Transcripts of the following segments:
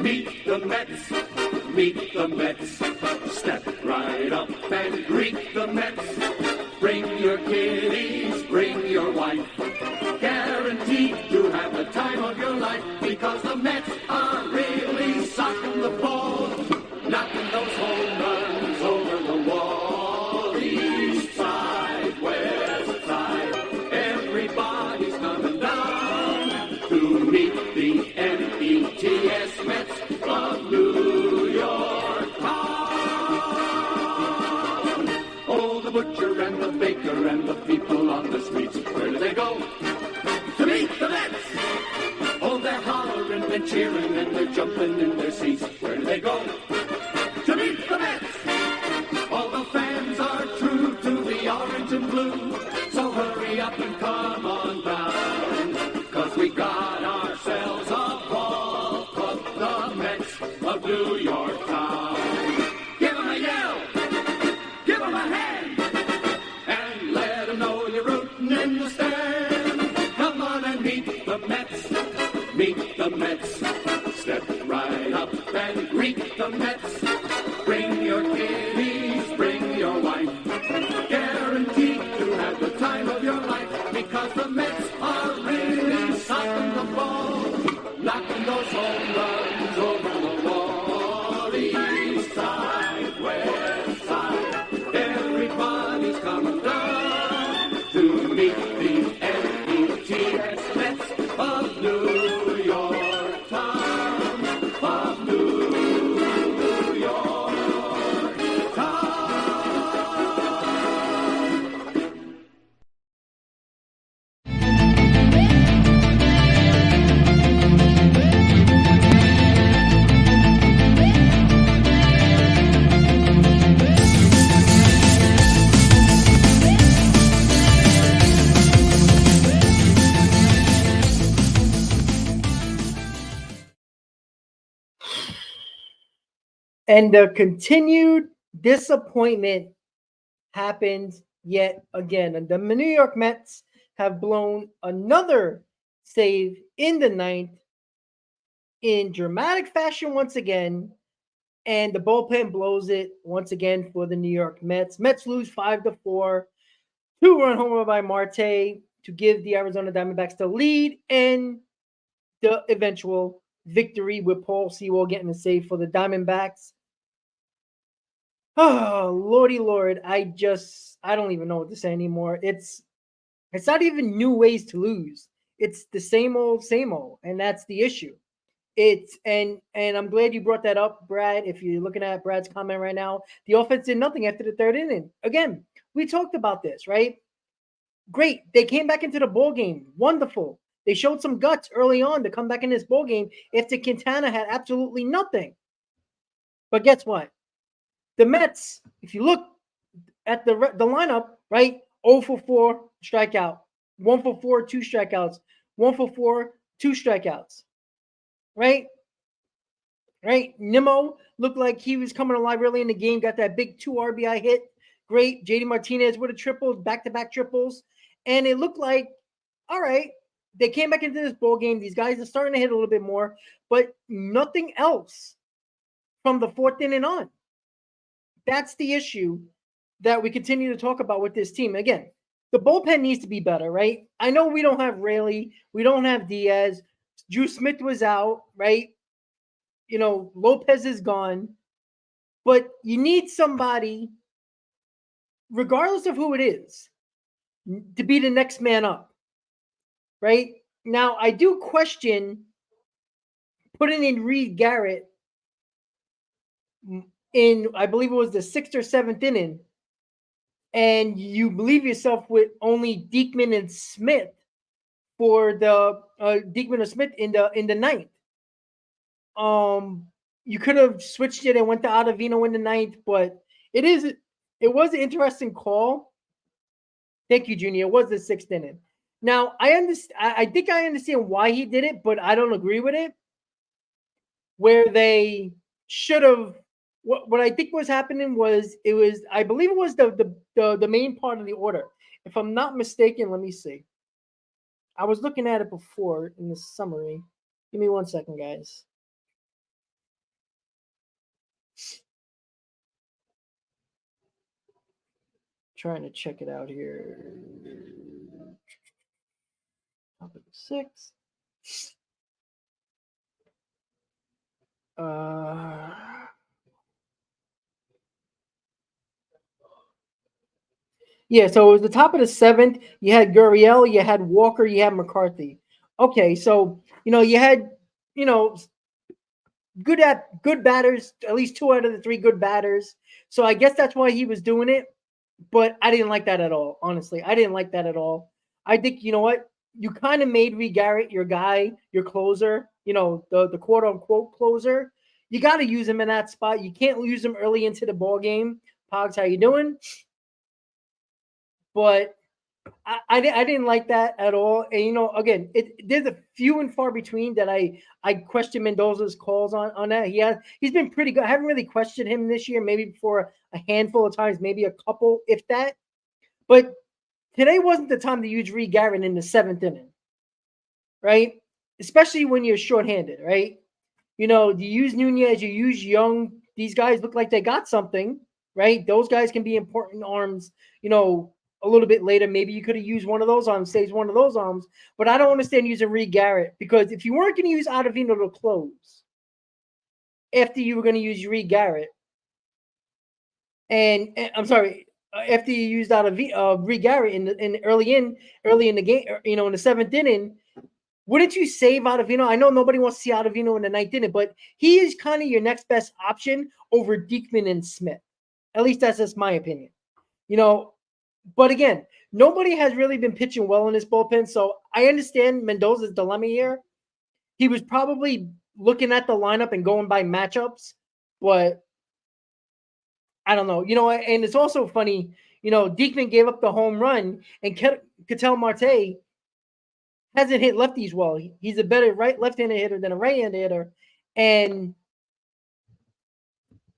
Meet the Mets, meet the Mets. Step right up and greet the Mets. Bring your kiddies, bring your wife. Guaranteed to have the time of your life, because the Mets are really socking the ball, knocking those home runs over the wall. East side, west side, everybody's coming down to meet the Mets of New York town. Oh, the butcher and the baker and the people on the streets, where do they go? To meet the Mets. Oh, they're hollering and cheering and they're jumping in their seats. Where do they go? To meet the Mets. All the fans are true to the orange and blue, so hurry up and come on down, 'cause we got ourselves a ball club, the Mets of New York town. Give 'em a yell, give 'em a hand, and let 'em know you're rooting in the stand. Come on and meet the Mets, meet the Mets. Step right up and greet the Mets. Bring your kiddies, bring your wife. Guaranteed to have the time of your life, because the Mets are really socking the ball, knocking those home runs over the wall. East side, west side, everybody's coming down to meet the Mets of New York town, of New York town. And the continued disappointment happened yet again. And the New York Mets have blown another save in the ninth in dramatic fashion once again. And the bullpen blows it once again for the New York Mets. Mets lose 5-4. 2-run homer by Marte to give the Arizona Diamondbacks the lead and the eventual victory, with Paul Sewell getting a save for the Diamondbacks. Oh, Lordy Lord, I don't even know what to say anymore. It's not even new ways to lose. It's the same old, and that's the issue. And I'm glad you brought that up, Brad. If you're looking at Brad's comment right now, the offense did nothing after the third inning. Again, we talked about this, right? Great. They came back into the ball game. Wonderful. They showed some guts early on to come back in this ball game after Quintana had absolutely nothing. But guess what? The Mets, if you look at the lineup, right? 0 for 4 strikeout, 1 for 4, 2 strikeouts, 1 for 4, 2 strikeouts. Right? Nimmo looked like he was coming alive early in the game, got that big 2 RBI hit. Great. JD Martinez with a triple, back-to-back triples. And it looked like, all right, they came back into this ball game. These guys are starting to hit a little bit more, but nothing else from the fourth inning on. That's the issue that we continue to talk about with this team. Again, the bullpen needs to be better, right? I know we don't have Raley. We don't have Diaz. Drew Smith was out, right? You know, Lopez is gone. But you need somebody, regardless of who it is, to be the next man up, right? Now, I do question putting in Reed Garrett in, I believe it was the 6th or 7th inning, and you believe yourself with only Diekman and Smith for the Diekman or Smith in the ninth. You could have switched it and went to Ottavino in the ninth, but it was an interesting call. Thank you, Junior. It was the 6th inning. Now, I think I understand why he did it, but I don't agree with it. Where they should have, what I think was happening was, I believe it was the main part of the order. If I'm not mistaken, let me see. I was looking at it before in the summary. Give me 1 second, guys. trying to check it out here. Top of the 6. Yeah, so it was the top of the 7th. You had Gurriel, you had Walker, you had McCarthy. Okay, so you had good batters, at least 2 out of the 3 good batters. So I guess that's why he was doing it. But I didn't like that at all. Honestly, I didn't like that at all. I think you know what, you kind of made Reed Garrett your guy, your closer. The quote unquote closer. You got to use him in that spot. You can't use him early into the ball game. Pogs, how you doing? But I didn't like that at all. And again, there's a few and far between that I question Mendoza's calls on that. He's been pretty good. I haven't really questioned him this year. Maybe for a handful of times, maybe a couple, if that. But today wasn't the time to use Reed Garrett in the 7th inning, right? Especially when you're shorthanded, right? You use Nunez, you use Young. These guys look like they got something, right? Those guys can be important arms, a little bit later. Maybe you could have used one of those arms, saves one of those arms. But I don't understand using Reed Garrett, because if you weren't going to use Ottavino to close after you were going to use Reed Garrett, and I'm sorry, after you used Reed Garrett early in the game, in the 7th inning, wouldn't you save Ottavino? I know nobody wants to see Ottavino in the 9th inning, but he is kind of your next best option over Diekman and Smith. At least that's just my opinion. But again, nobody has really been pitching well in this bullpen, so I understand Mendoza's dilemma here. He was probably looking at the lineup and going by matchups, but I don't know. And it's also funny, Diekman gave up the home run, and Ketel Marte hasn't hit lefties well. He's a better left-handed hitter than a right-handed hitter, and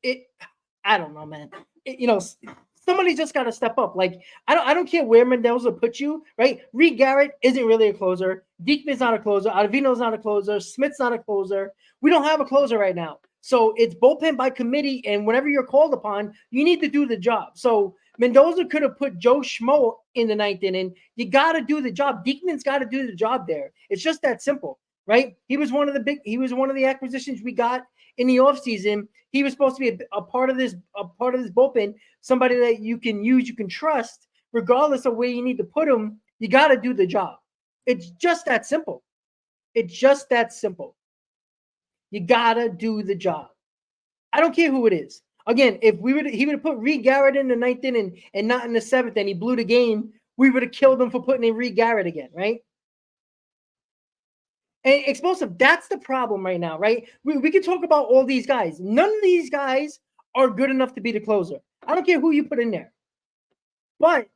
I don't know, man. Somebody just got to step up. Like, I don't care where Mendoza puts you, right? Reed Garrett isn't really a closer. Diekman's not a closer. Ottavino's not a closer. Smith's not a closer. We don't have a closer right now. So it's bullpen by committee, and whenever you're called upon, you need to do the job. So Mendoza could have put Joe Schmo in the 9th inning. You got to do the job. Diekman's got to do the job there. It's just that simple, right? He was one of the acquisitions we got in the offseason. He was supposed to be a part of this bullpen, somebody that you can use, you can trust, regardless of where you need to put him. You got to do the job. It's just that simple. It's just that simple. You got to do the job. I don't care who it is. Again, if he would have put Reed Garrett in the 9th inning and not in the 7th, and he blew the game, we would have killed him for putting in Reed Garrett again, right? And explosive, that's the problem right now, right? We can talk about all these guys. None of these guys are good enough to be the closer. I don't care who you put in there. But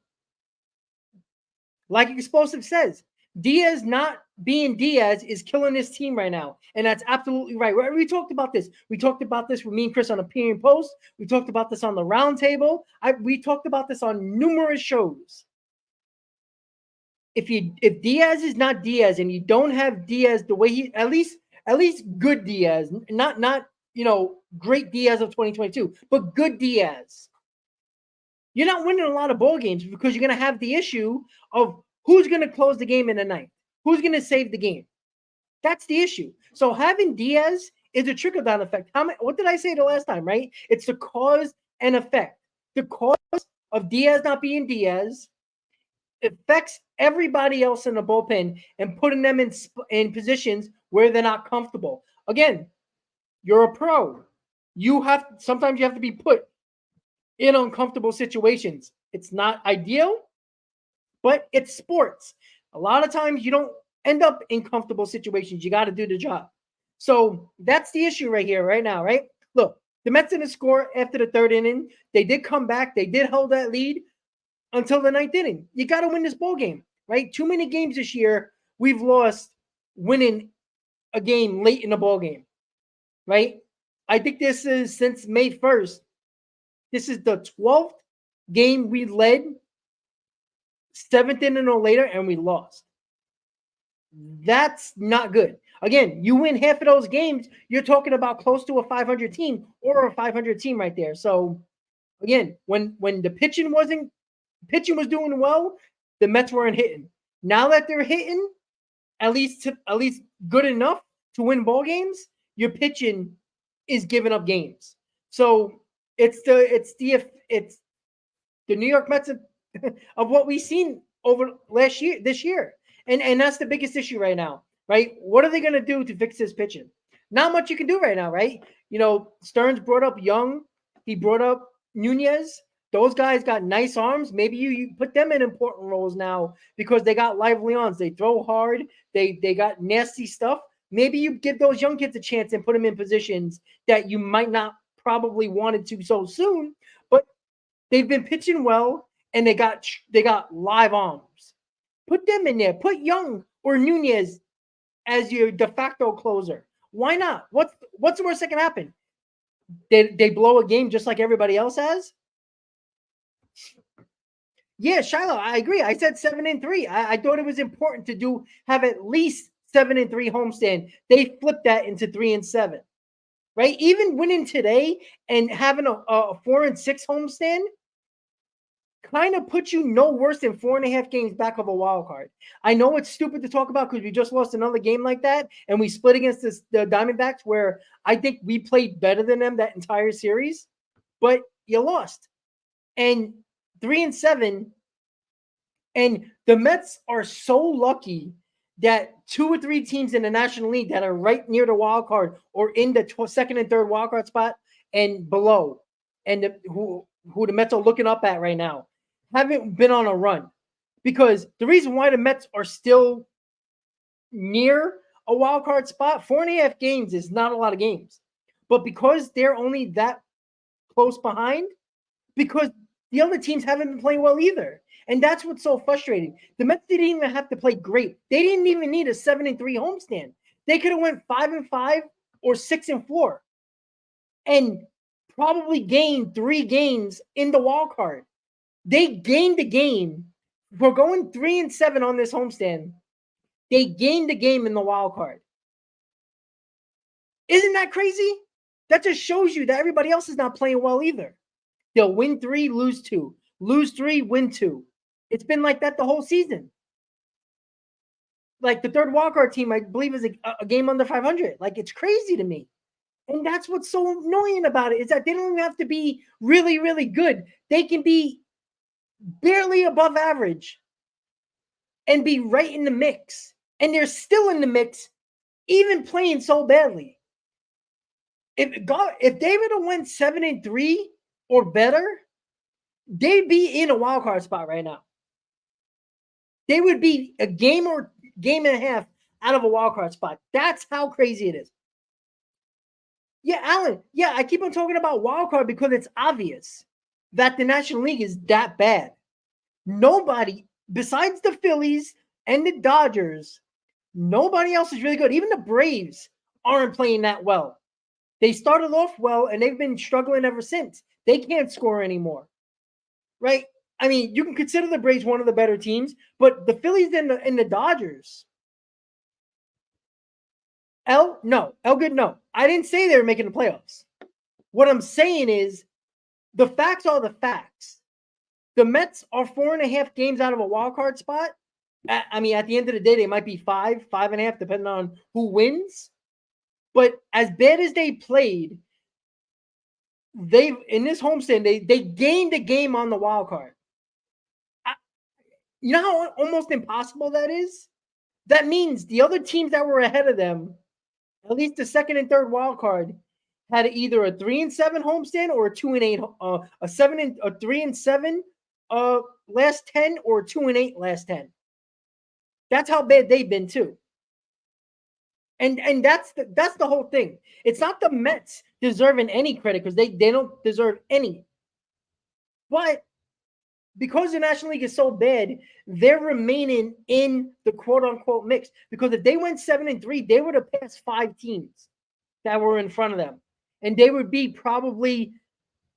like Explosive says, Diaz not being Diaz is killing this team right now. And that's absolutely right. We talked about this. We talked about this with me and Chris on Opinion Post. We talked about this on the roundtable. We talked about this on numerous shows. If Diaz is not Diaz, and you don't have Diaz the way he, at least good Diaz, not great Diaz of 2022, but good Diaz, you're not winning a lot of ball games, because you're going to have the issue of who's going to close the game in the 9th, who's going to save the game. That's the issue. So having Diaz is a trickle-down effect. What did I say the last time, right? It's the cause and effect. The cause of Diaz not being Diaz affects everybody else in the bullpen and putting them in positions where they're not comfortable. Again, you're a pro. Sometimes you have to be put in uncomfortable situations. It's not ideal, but it's sports. A lot of times you don't end up in comfortable situations. You got to do the job. So that's the issue right here, right now, right? Look, the Mets didn't score after the 3rd inning. They did come back. They did hold that lead until the 9th inning. You got to win this ball game, right? Too many games this year we've lost winning a game late in the ball game, right? I think this is since May 1st. This is the 12th game we led, 7th inning or later, and we lost. That's not good. Again, you win half of those games, you're talking about close to a 500 team or a 500 team right there. So again, when the pitching wasn't pitching was doing well, the Mets weren't hitting. Now that they're hitting, at least good enough to win ball games, your pitching is giving up games. So it's the New York Mets of what we've seen over this year. And that's the biggest issue right now, right? What are they going to do to fix this pitching? Not much you can do right now, right? Stearns brought up Young. He brought up Nunez. Those guys got nice arms. Maybe you put them in important roles now because they got lively arms. They throw hard. They got nasty stuff. Maybe you give those young kids a chance and put them in positions that you might not probably wanted to so soon, but they've been pitching well and they got live arms. Put them in there. Put Young or Nunez as your de facto closer. Why not? What's the worst that can happen? They blow a game just like everybody else has? Yeah, Shiloh, I agree. I said 7-3. I thought it was important to have at least 7-3 homestand. They flipped that into 3-7, right? Even winning today and having a 4-6 homestand kind of puts you no worse than 4.5 games back of a wild card. I know it's stupid to talk about because we just lost another game like that, and we split against the Diamondbacks, where I think we played better than them that entire series, but you lost. And 3-7, and the Mets are so lucky that 2 or 3 teams in the National League that are right near the wild card or in the second and third wild card spot and below, and who the Mets are looking up at right now, haven't been on a run. Because the reason why the Mets are still near a wild card spot, 4.5 games is not a lot of games. But because they're only that close behind, because the other teams haven't been playing well either. And that's what's so frustrating. The Mets didn't even have to play great. They didn't even need a 7-3 homestand. They could have went 5-5 or 6-4 and probably gained 3 games in the wild card. They gained the game. We're going 3-7 on this homestand. They gained the game in the wild card. Isn't that crazy? That just shows you that everybody else is not playing well either. They'll win 3, lose 2. Lose 3, win 2. It's been like that the whole season. Like the third wildcard team, I believe, is a game under 500. Like, it's crazy to me. And that's what's so annoying about it, is that they don't even have to be really, really good. They can be barely above average and be right in the mix. And they're still in the mix, even playing so badly. If they would have went 7-3 or better, they'd be in a wild card spot right now. They would be a game or game and a half out of a wild card spot. That's how crazy it is. Yeah, Alan. Yeah, I keep on talking about wild card because it's obvious that the National League is that bad. Nobody, besides the Phillies and the Dodgers, nobody else is really good. Even the Braves aren't playing that well. They started off well, and they've been struggling ever since. They can't score anymore, right? I mean, you can consider the Braves one of the better teams, but the Phillies and the Dodgers. Elgood, no. I didn't say they were making the playoffs. What I'm saying is the facts are the facts. The Mets are 4.5 games out of a wild card spot. I mean, at the end of the day, they might be 5.5, depending on who wins. But as bad as they played, in this homestand, they gained a game on the wild card. You know how almost impossible that is? That means the other teams that were ahead of them, at least the second and third wild card, had either a 3-7 homestand or a 2-8, a 3-7 last 10 or a 2-8 last 10. That's how bad they've been too. And that's the whole thing. It's not the Mets deserving any credit because they don't deserve any. But because the National League is so bad, they're remaining in the quote-unquote mix. Because if they went 7-3, they would have passed 5 teams that were in front of them. And they would be probably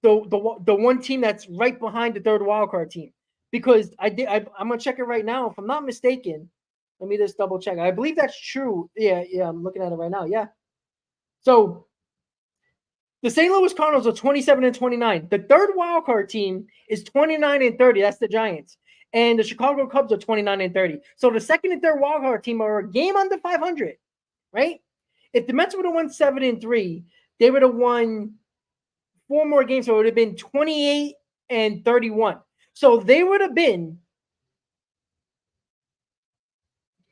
the one team that's right behind the third wildcard team. Because I'm going to check it right now. If I'm not mistaken, let me just double check. I believe that's true. Yeah, I'm looking at it right now. Yeah. So The St. Louis Cardinals are 27-29. The third wild card team is 29-30. That's the Giants. And the Chicago Cubs are 29-30. So the second and third wild card team are a game under 500, right? If the Mets would have won 7-3, they would have won 4 more games. So it would have been 28-31. So they would have been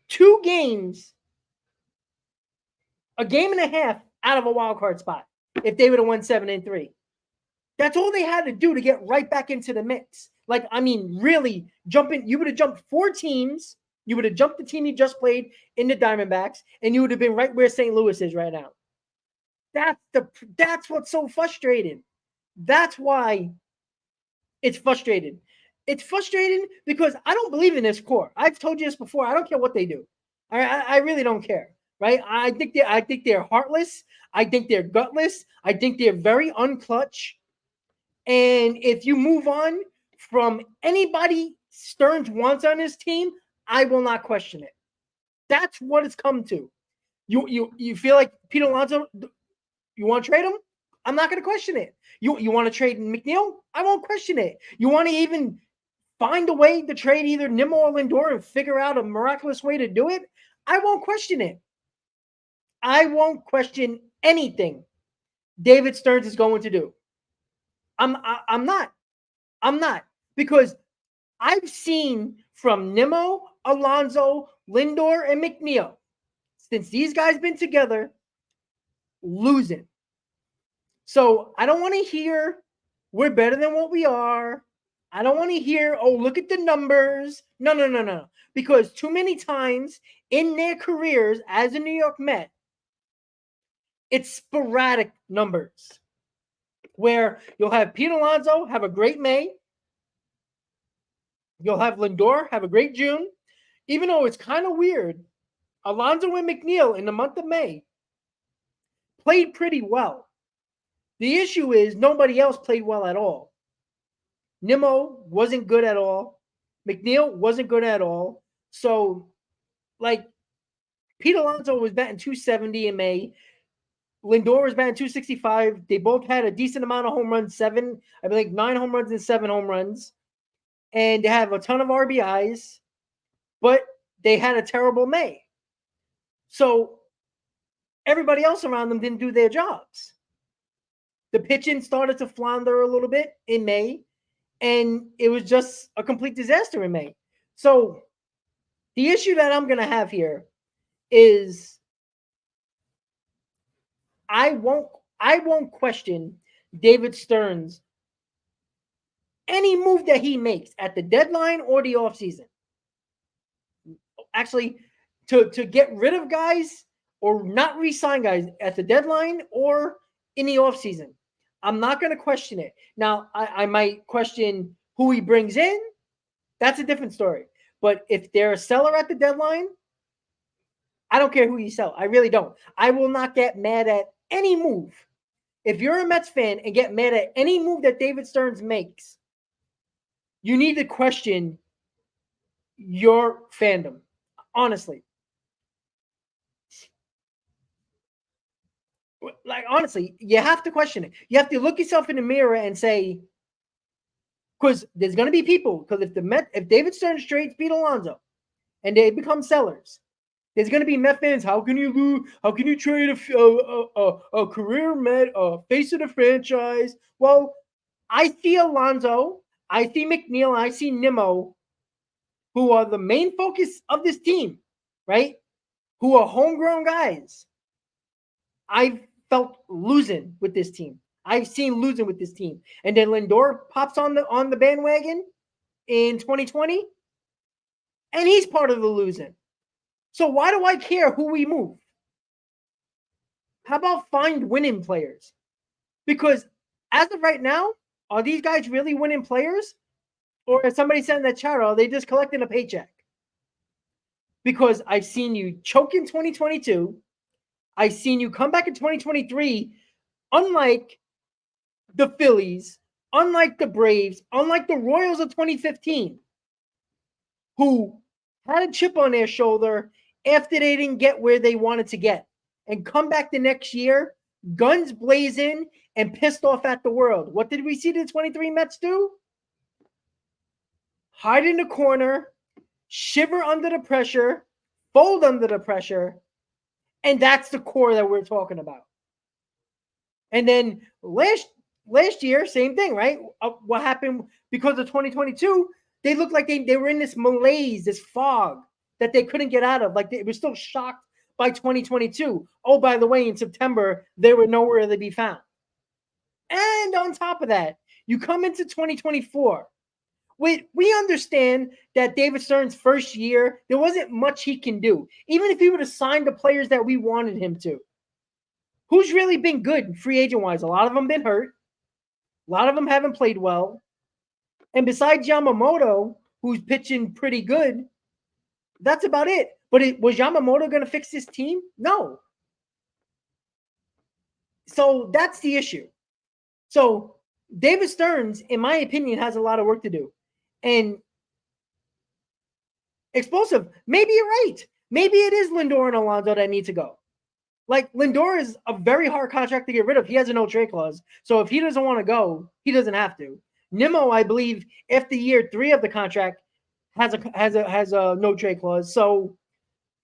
2 games, a game and a half out of a wild card spot if they would have won 7-3. That's all they had to do to get right back into the mix. Like, I mean, really jumping. You would have jumped 4 teams. You would have jumped the team you just played in the Diamondbacks, and you would have been right where St. Louis is right now. That's what's so frustrating. That's why it's frustrating. It's frustrating because I don't believe in this core. I've told you this before. I don't care what they do. I really don't care. Right? I think they're heartless. I think they're gutless. I think they're very unclutch. And if you move on from anybody Stearns wants on his team, I will not question it. That's what it's come to. You feel like Pete Alonso, you want to trade him? I'm not going to question it. You want to trade McNeil? I won't question it. You want to even find a way to trade either Nimmo or Lindor and figure out a miraculous way to do it? I won't question it. I won't question anything David Stearns is going to do. I'm not, because I've seen from Nimmo, Alonso, Lindor, and McNeil, since these guys been together, losing. So I don't want to hear we're better than what we are. I don't want to hear, oh, look at the numbers. No. Because too many times in their careers as a New York Met, it's sporadic numbers where you'll have Pete Alonso have a great May. You'll have Lindor have a great June. Even though it's kind of weird, Alonso and McNeil in the month of May played pretty well. The issue is nobody else played well at all. Nimmo wasn't good at all. McNeil wasn't good at all. So, like, Pete Alonso was batting .270 in May. Lindor was batting .265. They both had a decent amount of home runs, 9 home runs and 7 home runs. And they have a ton of RBIs, but they had a terrible May. So everybody else around them didn't do their jobs. The pitching started to flounder a little bit in May, and it was just a complete disaster in May. So the issue that I'm going to have here is I won't question David Stearns any move that he makes at the deadline or the offseason. Actually, to get rid of guys or not re-sign guys at the deadline or in the offseason. I'm not going to question it. Now, I might question who he brings in. That's a different story. But if they're a seller at the deadline, I don't care who you sell. I really don't. I will not get mad at any move. If you're a Mets fan and get mad at any move that David Stearns makes, you need to question your fandom. Honestly. Like, honestly, you have to question it. You have to look yourself in the mirror and say, because there's going to be people, because if David Stearns trades Pete Alonso and they become sellers, there's going to be Met fans. How can you lose? How can you trade a career Met, face of the franchise? Well, I see Alonso, I see McNeil, I see Nimmo, who are the main focus of this team, right? Who are homegrown guys. I've felt losing with this team. I've seen losing with this team. And then Lindor pops on the bandwagon in 2020, and he's part of the losing. So why do I care who we move? How about find winning players? Because as of right now, are these guys really winning players? Or as somebody said in that chat, are they just collecting a paycheck? Because I've seen you choke in 2022. I've seen you come back in 2023, unlike the Phillies, unlike the Braves, unlike the Royals of 2015, who had a chip on their shoulder after they didn't get where they wanted to get, and come back the next year guns blazing and pissed off at the world. What did we see the 23 Mets do? Hide in the corner, shiver under the pressure, fold under the pressure, and that's the core that we're talking about. And then last year, same thing, right? What happened because of 2022? They looked like they were in this malaise, this fog that they couldn't get out of. Like they were still shocked by 2022. Oh, by the way, in September, they were nowhere to be found. And on top of that, you come into 2024. We understand that David Stern's first year, there wasn't much he can do. Even if he would have signed the players that we wanted him to. Who's really been good free agent-wise? A lot of them been hurt. A lot of them haven't played well. And besides Yamamoto, who's pitching pretty good, that's about it. But was Yamamoto going to fix this team? No. So that's the issue. So David Stearns, in my opinion, has a lot of work to do. And explosive, maybe you're right. Maybe it is Lindor and Alonso that need to go. Like, Lindor is a very hard contract to get rid of. He has a no-trade clause. So if he doesn't want to go, he doesn't have to. Nimmo, I believe, after year 3 of the contract, has a no-trade clause. So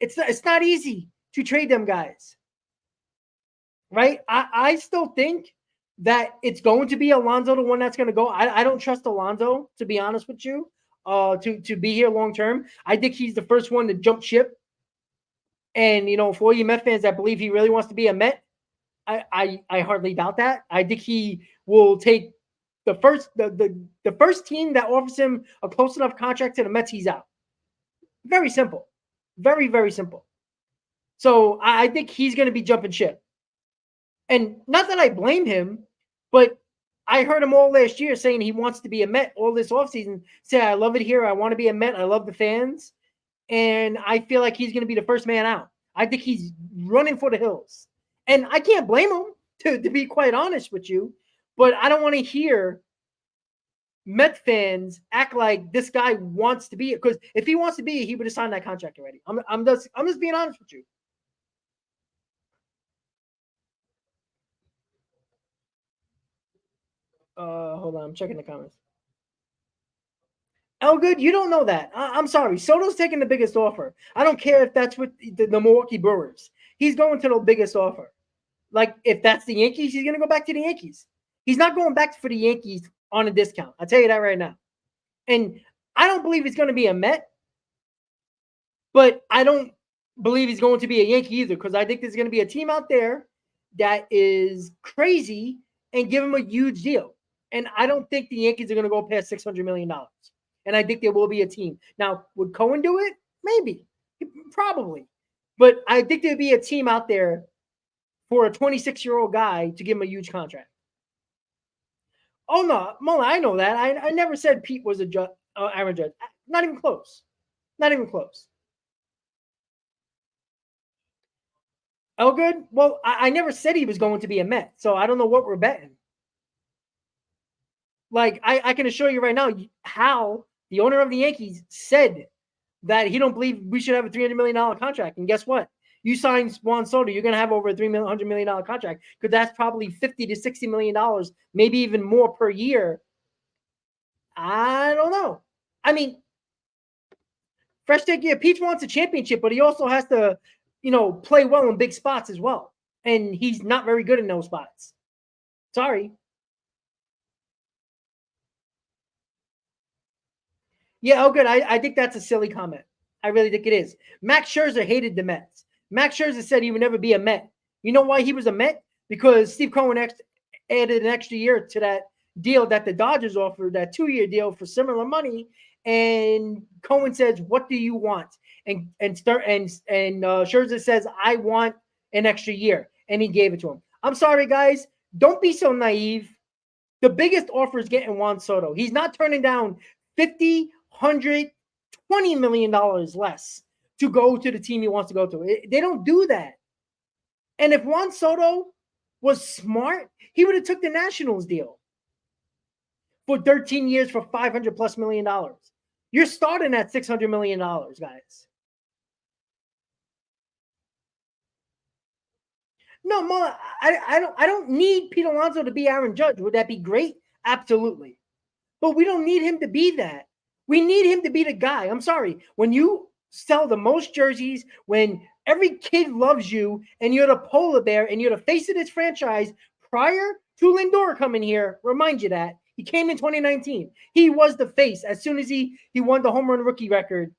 it's not easy to trade them guys. Right? I still think that it's going to be Alonso, the one that's going to go. I don't trust Alonso, to be honest with you, to be here long term. I think he's the first one to jump ship. And, you know, for all you Met fans that believe he really wants to be a Met, I hardly doubt that. I think he will take the first team that offers him a close enough contract to the Mets, he's out. Very simple. Very, very simple. So I think he's going to be jumping ship. And not that I blame him, but I heard him all last year saying he wants to be a Met all this offseason. Say, I love it here. I want to be a Met. I love the fans. And I feel like he's going to be the first man out. I think he's running for the hills. And I can't blame him, to be quite honest with you. But I don't want to hear Met fans act like this guy wants to be it. Because if he wants to be it, he would have signed that contract already. I'm just being honest with you. Hold on, I'm checking the comments. Elgood, you don't know that. I'm sorry. Soto's taking the biggest offer. I don't care if that's with the Milwaukee Brewers. He's going to the biggest offer. Like, if that's the Yankees, he's going to go back to the Yankees. He's not going back for the Yankees on a discount. I'll tell you that right now. And I don't believe he's going to be a Met, but I don't believe he's going to be a Yankee either, because I think there's going to be a team out there that is crazy and give him a huge deal. And I don't think the Yankees are going to go past $600 million. And I think there will be a team. Now, would Cohen do it? Maybe. Probably. But I think there'd be a team out there for a 26-year-old guy to give him a huge contract. Oh, no. Mullen, I know that. I never said Pete was Aaron Judge. Not even close. Not even close. Elgood? Well, I never said he was going to be a Met, so I don't know what we're betting. Like, I can assure you right now, Hal, the owner of the Yankees, said that he don't believe we should have a $300 million contract. And guess what? You sign Juan Soto, you're going to have over a $300 million contract, because that's probably $50 to $60 million, maybe even more per year. I don't know. I mean, fresh take, yeah, Peach wants a championship, but he also has to, you know, play well in big spots as well. And he's not very good in those spots. Sorry. Yeah, oh, good. I think that's a silly comment. I really think it is. Max Scherzer hated the Mets. Max Scherzer said he would never be a Met. You know why he was a Met? Because Steve Cohen added an extra year to that deal that the Dodgers offered, that 2-year deal for similar money. And Cohen says, "What do you want?" And Scherzer says, "I want an extra year," and he gave it to him. I'm sorry, guys. Don't be so naive. The biggest offer is getting Juan Soto. He's not turning down $50, $100, $20 million less to go to the team he wants to go to. They don't do that. And if Juan Soto was smart, he would have took the Nationals deal for 13 years for $500+ million. You're starting at $600 million, guys. No, Mo, I don't need Pete Alonso to be Aaron Judge. Would that be great? Absolutely. But we don't need him to be that. We need him to be the guy. I'm sorry. When you sell the most jerseys, when every kid loves you, and you're the polar bear, and you're the face of this franchise, prior to Lindor coming here, remind you that. He came in 2019. He was the face. As soon as he won the home run rookie record,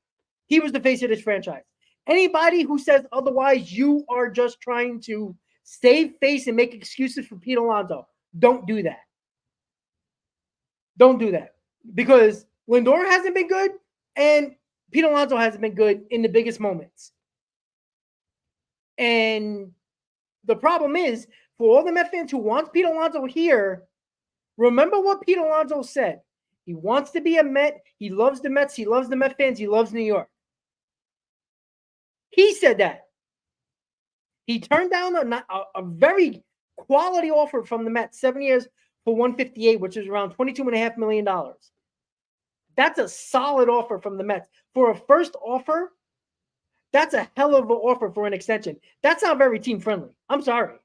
he was the face of this franchise. Anybody who says otherwise, you are just trying to save face and make excuses for Pete Alonso. Don't do that. Don't do that. Because Lindor hasn't been good, and Pete Alonso hasn't been good in the biggest moments. And the problem is, for all the Met fans who want Pete Alonso here, remember what Pete Alonso said. He wants to be a Met. He loves the Mets. He loves the Met fans. He loves New York. He said that. He turned down a very quality offer from the Mets, 7 years for $158, which is around $22.5 million. That's a solid offer from the Mets. For a first offer, that's a hell of an offer for an extension. That's not very team friendly. I'm sorry.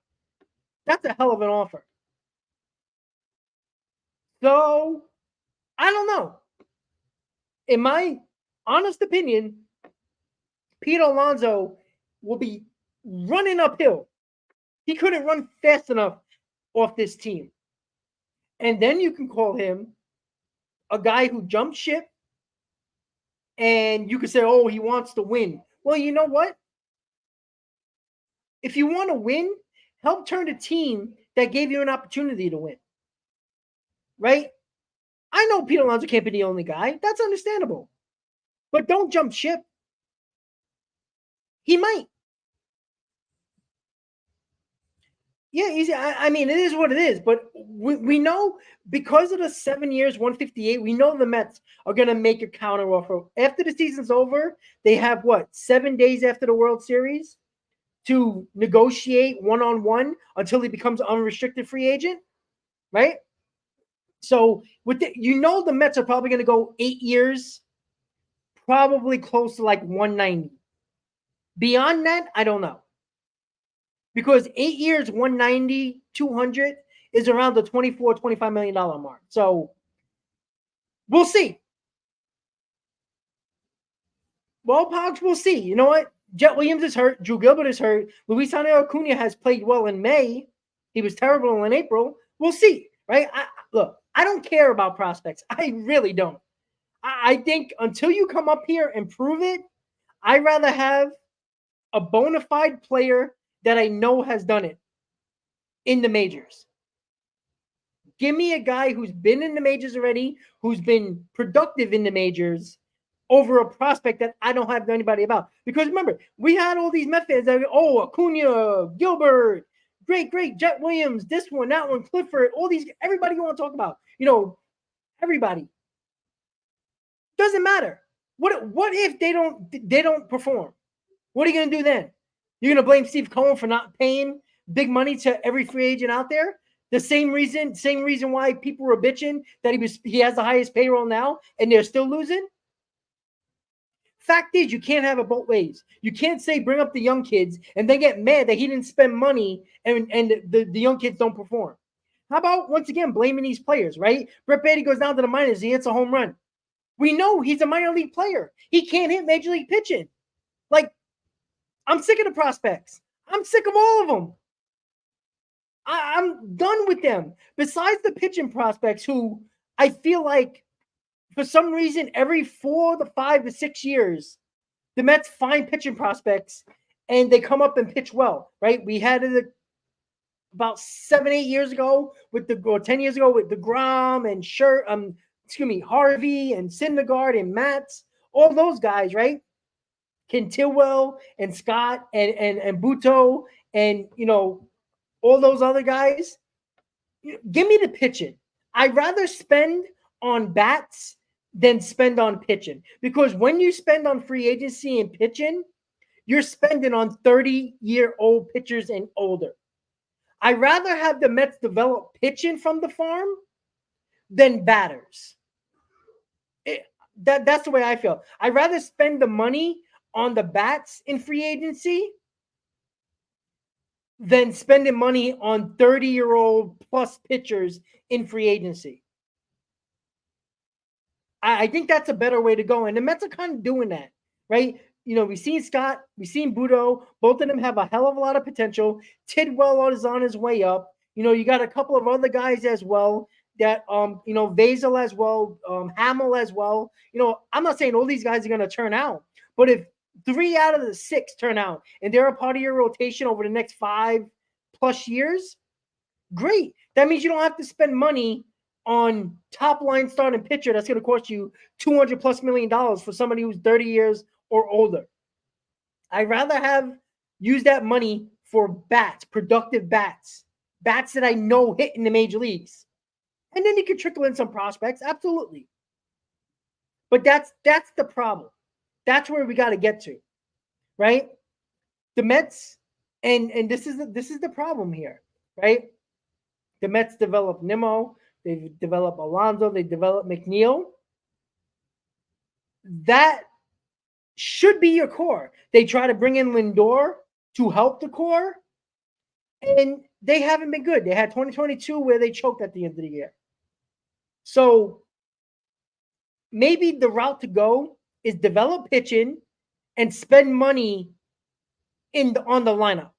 That's a hell of an offer. So, I don't know. In my honest opinion, Pete Alonso will be running uphill. He couldn't run fast enough off this team. And then you can call him a guy who jumped ship, and you could say, oh, he wants to win. Well, you know what? If you want to win, help turn a team that gave you an opportunity to win. Right? I know Pete Alonso can't be the only guy. That's understandable. But don't jump ship. He might. Yeah, easy. I mean, it is what it is. But we know because of the 7 years, 158, we know the Mets are going to make a counter offer. After the season's over, they have 7 days after the World Series to negotiate one-on-one until he becomes an unrestricted free agent, right? So the Mets are probably going to go 8 years, probably close to 190. Beyond that, I don't know. Because 8 years, 190, 200 is around the $24, $25 million mark. So we'll see. Well, Pogs, we'll see. You know what? Jet Williams is hurt. Drew Gilbert is hurt. Luis Acuna has played well in May. He was terrible in April. We'll see, right? Look, I don't care about prospects. I really don't. I think until you come up here and prove it, I'd rather have a bona fide player that I know has done it in the majors. Give me a guy who's been in the majors already, who's been productive in the majors, over a prospect that I don't have anybody about. Because remember, we had all these Met fans that go, Acuna, Gilbert, great, Jet Williams, this one, that one, Clifford, all these, everybody you want to talk about. Everybody. Doesn't matter. What if they don't perform? What are you going to do then? You're going to blame Steve Cohen for not paying big money to every free agent out there? The same reason why people were bitching that he has the highest payroll now and they're still losing? Fact is, you can't have it both ways. You can't say bring up the young kids and then get mad that he didn't spend money and the young kids don't perform. How about, once again, blaming these players, right? Brett Baty goes down to the minors. He hits a home run. We know he's a minor league player. He can't hit major league pitching. I'm sick of the prospects. I'm sick of all of them. I'm done with them. Besides the pitching prospects, who I feel like for some reason every 4 to 5 to 6 years, the Mets find pitching prospects and they come up and pitch well, right? We had it about 7, 8 years ago or 10 years ago with DeGrom and Harvey and Syndergaard and Matz, all those guys, right? Quintilwell and Scott and Buto and all those other guys. Give me the pitching. I'd rather spend on bats than spend on pitching, because when you spend on free agency and pitching, you're spending on 30-year-old pitchers and older. I'd rather have the Mets develop pitching from the farm than batters. That's the way I feel. I'd rather spend the money on the bats in free agency than spending money on 30-year-old plus pitchers in free agency. I think that's a better way to go. And the Mets are kind of doing that, right? We've seen Scott, we've seen Budo. Both of them have a hell of a lot of potential. Tidwell is on his way up. You got a couple of other guys as well that, Vazel as well, Hamill as well. I'm not saying all these guys are going to turn out, but if 3 out of the 6 turn out and they're a part of your rotation over the next 5+ years, great. That means you don't have to spend money on top line starting pitcher that's going to cost you $200+ million for somebody who's 30 years or older. I'd rather have use that money for bats, productive bats that I know hit in the major leagues. And then you can trickle in some prospects, absolutely. But that's the problem. That's where we got to get to, right? The Mets, and this is the problem here, right? The Mets developed Nimmo, they developed Alonso, they developed McNeil. That should be your core. They try to bring in Lindor to help the core, and they haven't been good. They had 2022 where they choked at the end of the year. So maybe the route to go is develop pitching and spend money on the lineup.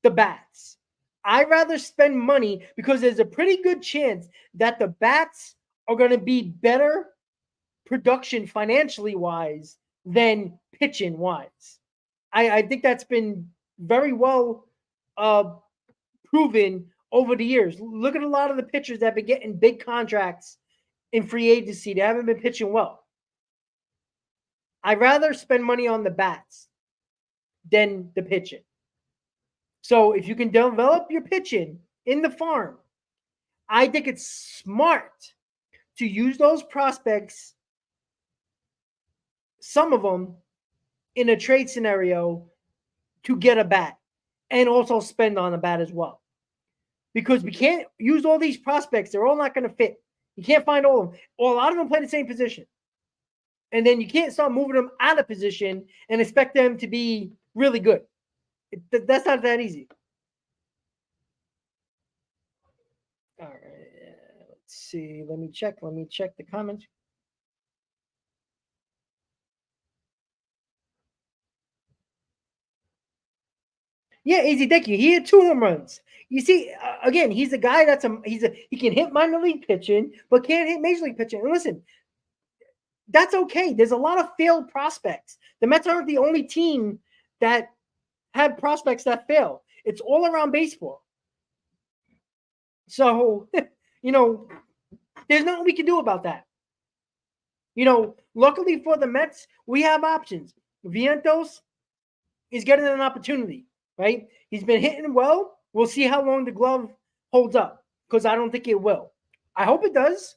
The bats. I'd rather spend money because there's a pretty good chance that the bats are going to be better production financially wise than pitching wise. I think that's been very well proven over the years. Look at a lot of the pitchers that have been getting big contracts in free agency. They haven't been pitching well. I'd rather spend money on the bats than the pitching. So if you can develop your pitching in the farm, I think it's smart to use those prospects, some of them, in a trade scenario to get a bat and also spend on a bat as well. Because we can't use all these prospects. They're all not going to fit. You can't find all of them. Or a lot of them play the same position. And then you can't start moving them out of position and expect them to be really good. That's not that easy. All right. Let's see. Let me check the comments. Yeah, easy. Thank you. He had 2 home runs. You see, again, he's a guy he can hit minor league pitching, but can't hit major league pitching. And listen, that's okay. There's a lot of failed prospects. The Mets aren't the only team that had prospects that fail. It's all around baseball. So, there's nothing we can do about that. Luckily for the Mets, we have options. Vientos is getting an opportunity, right? He's been hitting well. We'll see how long the glove holds up, because I don't think it will. I hope it does.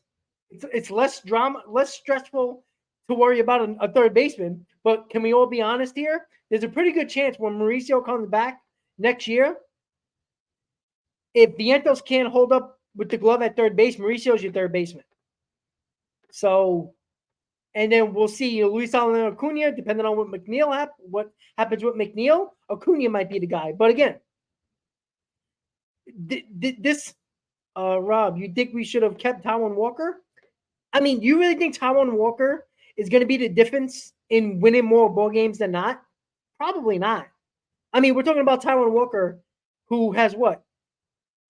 It's less drama, less stressful to worry about a third baseman. But can we all be honest here? There's a pretty good chance when Mauricio comes back next year, if Vientos can't hold up with the glove at third base, Mauricio's your third baseman. So, and then we'll see Luis Alonso Acuna, depending on what happens with McNeil, Acuna might be the guy. But again, Rob, you think we should have kept Taijuan Walker? I mean, you really think Taijuan Walker is going to be the difference in winning more ball games than not? Probably not. I mean, we're talking about Taijuan Walker, who has what?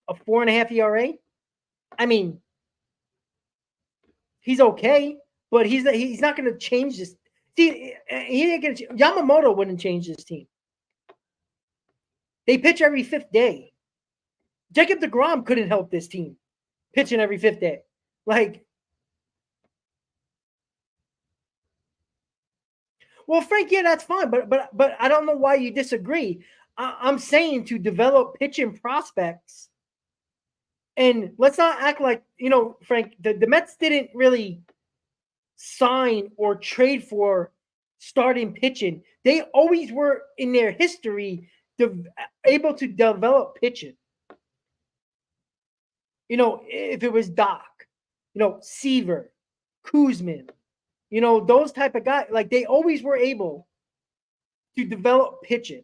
A 4.5 ERA? I mean, he's okay, but he's not going to change this. See, he ain't gonna, Yamamoto wouldn't change this team. They pitch every 5th day. Jacob deGrom couldn't help this team pitching every 5th day. Well, Frank, yeah, that's fine, but I don't know why you disagree. I'm saying to develop pitching prospects, and let's not act like, Frank, the Mets didn't really sign or trade for starting pitching. They always were, in their history, able to develop pitching. If it was Doc, Seaver, Kuzman, those type of guys, they always were able to develop pitching.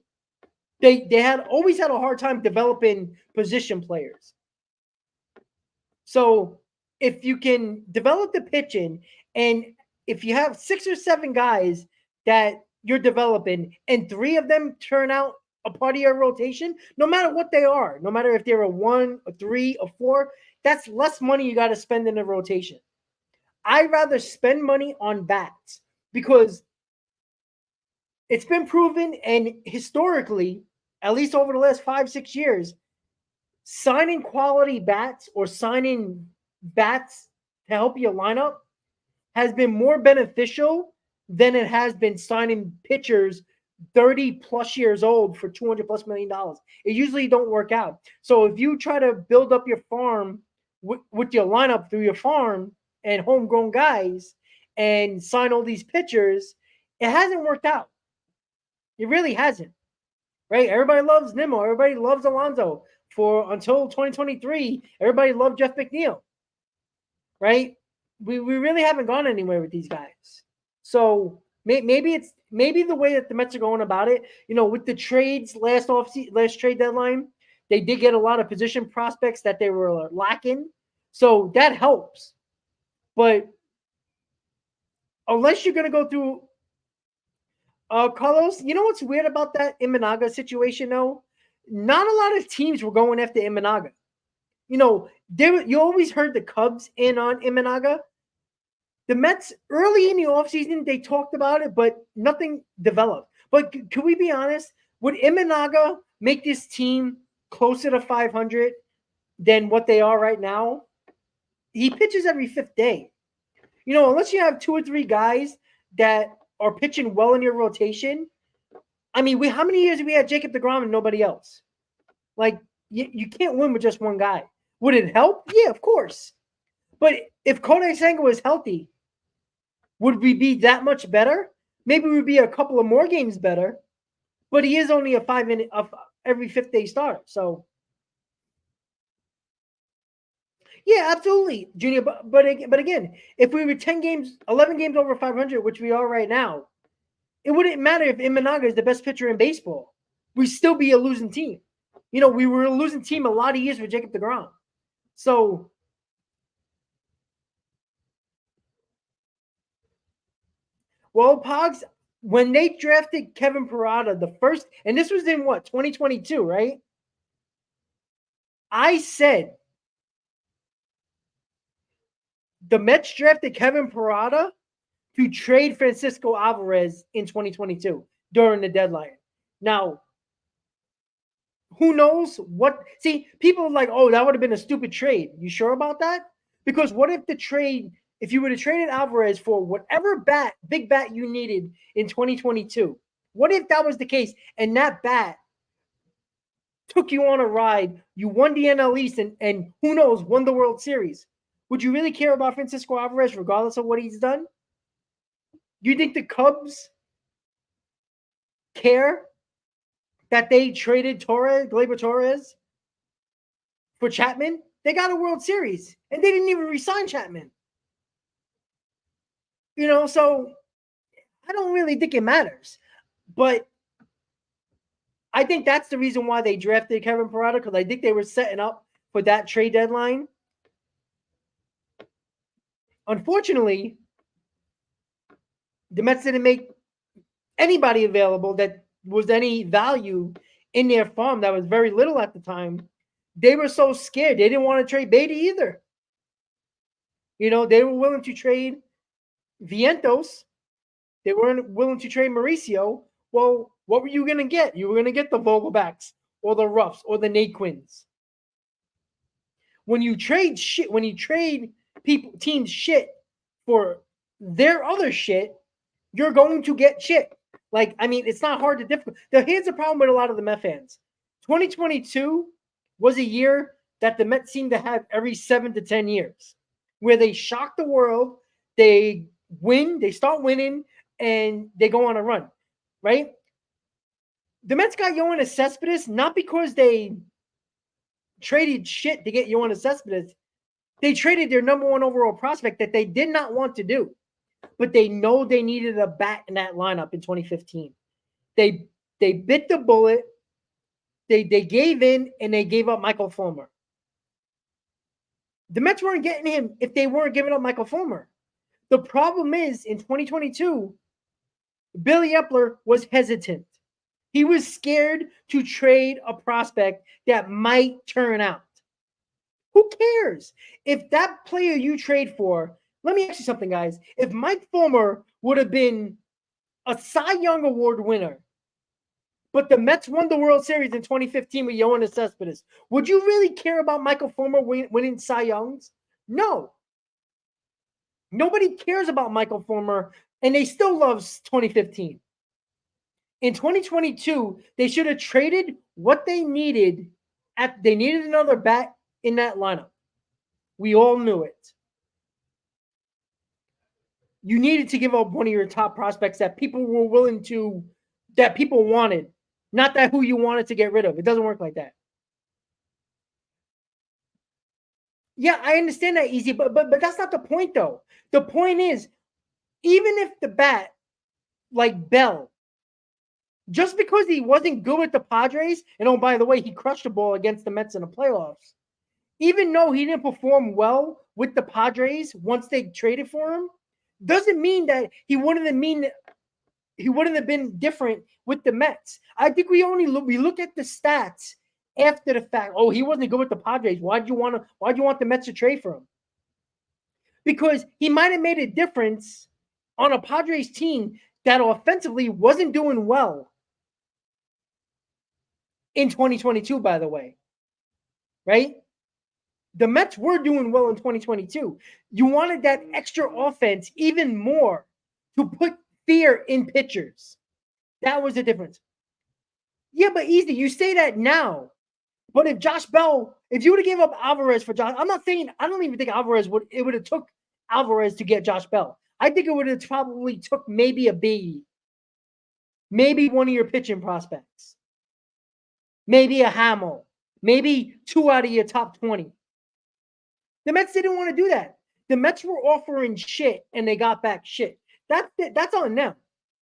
They had always had a hard time developing position players. So if you can develop the pitching, and if you have 6 or 7 guys that you're developing, and 3 of them turn out a part of your rotation, no matter what they are, no matter if they're a 1, a 3, a 4, that's less money you got to spend in a rotation. I'd rather spend money on bats because it's been proven, and historically, at least over the last 5-6 years, signing quality bats or signing bats to help your lineup has been more beneficial than it has been signing pitchers 30 plus years old for $200+ million. It usually don't work out. So if you try to build up your farm with your lineup through your farm and homegrown guys and sign all these pitchers, it hasn't worked out. It really hasn't. Right? Everybody loves Nimmo. Everybody loves Alonso. For until 2023, everybody loved Jeff McNeil. Right? We really haven't gone anywhere with these guys. So maybe the way that the Mets are going about it, with the trades last trade deadline, they did get a lot of position prospects that they were lacking. So that helps. But unless you're going to go through Carlos, you know what's weird about that Imanaga situation, though? Not a lot of teams were going after Imanaga. You always heard the Cubs in on Imanaga. The Mets, early in the offseason, they talked about it, but nothing developed. But can we be honest? Would Imanaga make this team closer to 500 than what they are right now? He pitches every 5th day. Unless you have 2 or 3 guys that are pitching well in your rotation. I mean, how many years have we had Jacob deGrom and nobody else? Like, you can't win with just one guy. Would it help? Yeah, of course. But if Kodai Senga was healthy, would we be that much better? Maybe we'd be a couple of more games better. But he is only a 5-minute of every 5th day starter. So, yeah, absolutely, Junior. But again, if we were 11 games over 500, which we are right now, it wouldn't matter if Imanaga is the best pitcher in baseball. We'd still be a losing team. We were a losing team a lot of years with Jacob deGrom. So, well, Pogs, when they drafted Kevin Parada, the first, and this was in 2022, right? I said the Mets drafted Kevin Parada to trade Francisco Alvarez in 2022 during the deadline. Now, who knows what? See, people are like, oh, that would have been a stupid trade. You sure about that? Because what if if you would have traded Alvarez for whatever big bat you needed in 2022, what if that was the case and that bat took you on a ride, you won the NL East, and who knows, won the World Series? Would you really care about Francisco Alvarez regardless of what he's done? Do you think the Cubs care that they traded Gleyber Torres for Chapman? They got a World Series, and they didn't even re-sign Chapman. So I don't really think it matters. But I think that's the reason why they drafted Kevin Parada, because I think they were setting up for that trade deadline. Unfortunately, the Mets didn't make anybody available that was any value in their farm. That was very little at the time. They were so scared. They didn't want to trade Beatty either. They were willing to trade Vientos. They weren't willing to trade Mauricio. Well, what were you going to get? You were going to get the Vogelbacks or the Ruffs or the Naquins. When you trade teams shit for their other shit, you're going to get shit. It's not hard to difficult. Here's the problem with a lot of the Met fans. 2022 was a year that the Mets seemed to have every 7 to 10 years, where they shock the world, they win, they start winning, and they go on a run, right? The Mets got Yoenis Cespedes not because they traded shit to get Yoenis Cespedes. They traded their number 1 overall prospect that they did not want to do. But they know they needed a bat in that lineup in 2015. They bit the bullet. They gave in and they gave up Michael Fulmer. The Mets weren't getting him if they weren't giving up Michael Fulmer. The problem is in 2022, Billy Epler was hesitant. He was scared to trade a prospect that might turn out. Who cares? If that player you trade for, let me ask you something, guys. If Mike Fulmer would have been a Cy Young Award winner, but the Mets won the World Series in 2015 with Yoenis Cespedes, would you really care about Michael Fulmer winning Cy Youngs? No. Nobody cares about Michael Fulmer, and they still love 2015. In 2022, they should have traded what they needed. They needed another bat in that lineup. We all knew it. You needed to give up one of your top prospects that people were willing to, that people wanted, not that who you wanted to get rid of. It doesn't work like that. Yeah, I understand that, Easy, but that's not the point, though. The point is, even if the bat, like Bell, just because he wasn't good with the Padres, and oh, by the way, he crushed the ball against the Mets in the playoffs, even though he didn't perform well with the Padres once they traded for him, doesn't mean that he wouldn't have been different with the Mets. I think we look at the stats after the fact. Oh, he wasn't good with the Padres. Why'd you want the Mets to trade for him? Because he might have made a difference on a Padres team that offensively wasn't doing well in 2022, by the way. Right? The Mets were doing well in 2022. You wanted that extra offense even more to put fear in pitchers. That was the difference. Yeah, but Easy, you say that now. But if Josh Bell, if you would have gave up Alvarez for Josh, I'm not saying, I don't even think Alvarez would have took Alvarez to get Josh Bell. I think it would have probably took maybe a Biggie, maybe one of your pitching prospects, maybe a Hamill, maybe 2 out of your top 20. The Mets didn't want to do that. The Mets were offering shit and they got back shit. That's on them.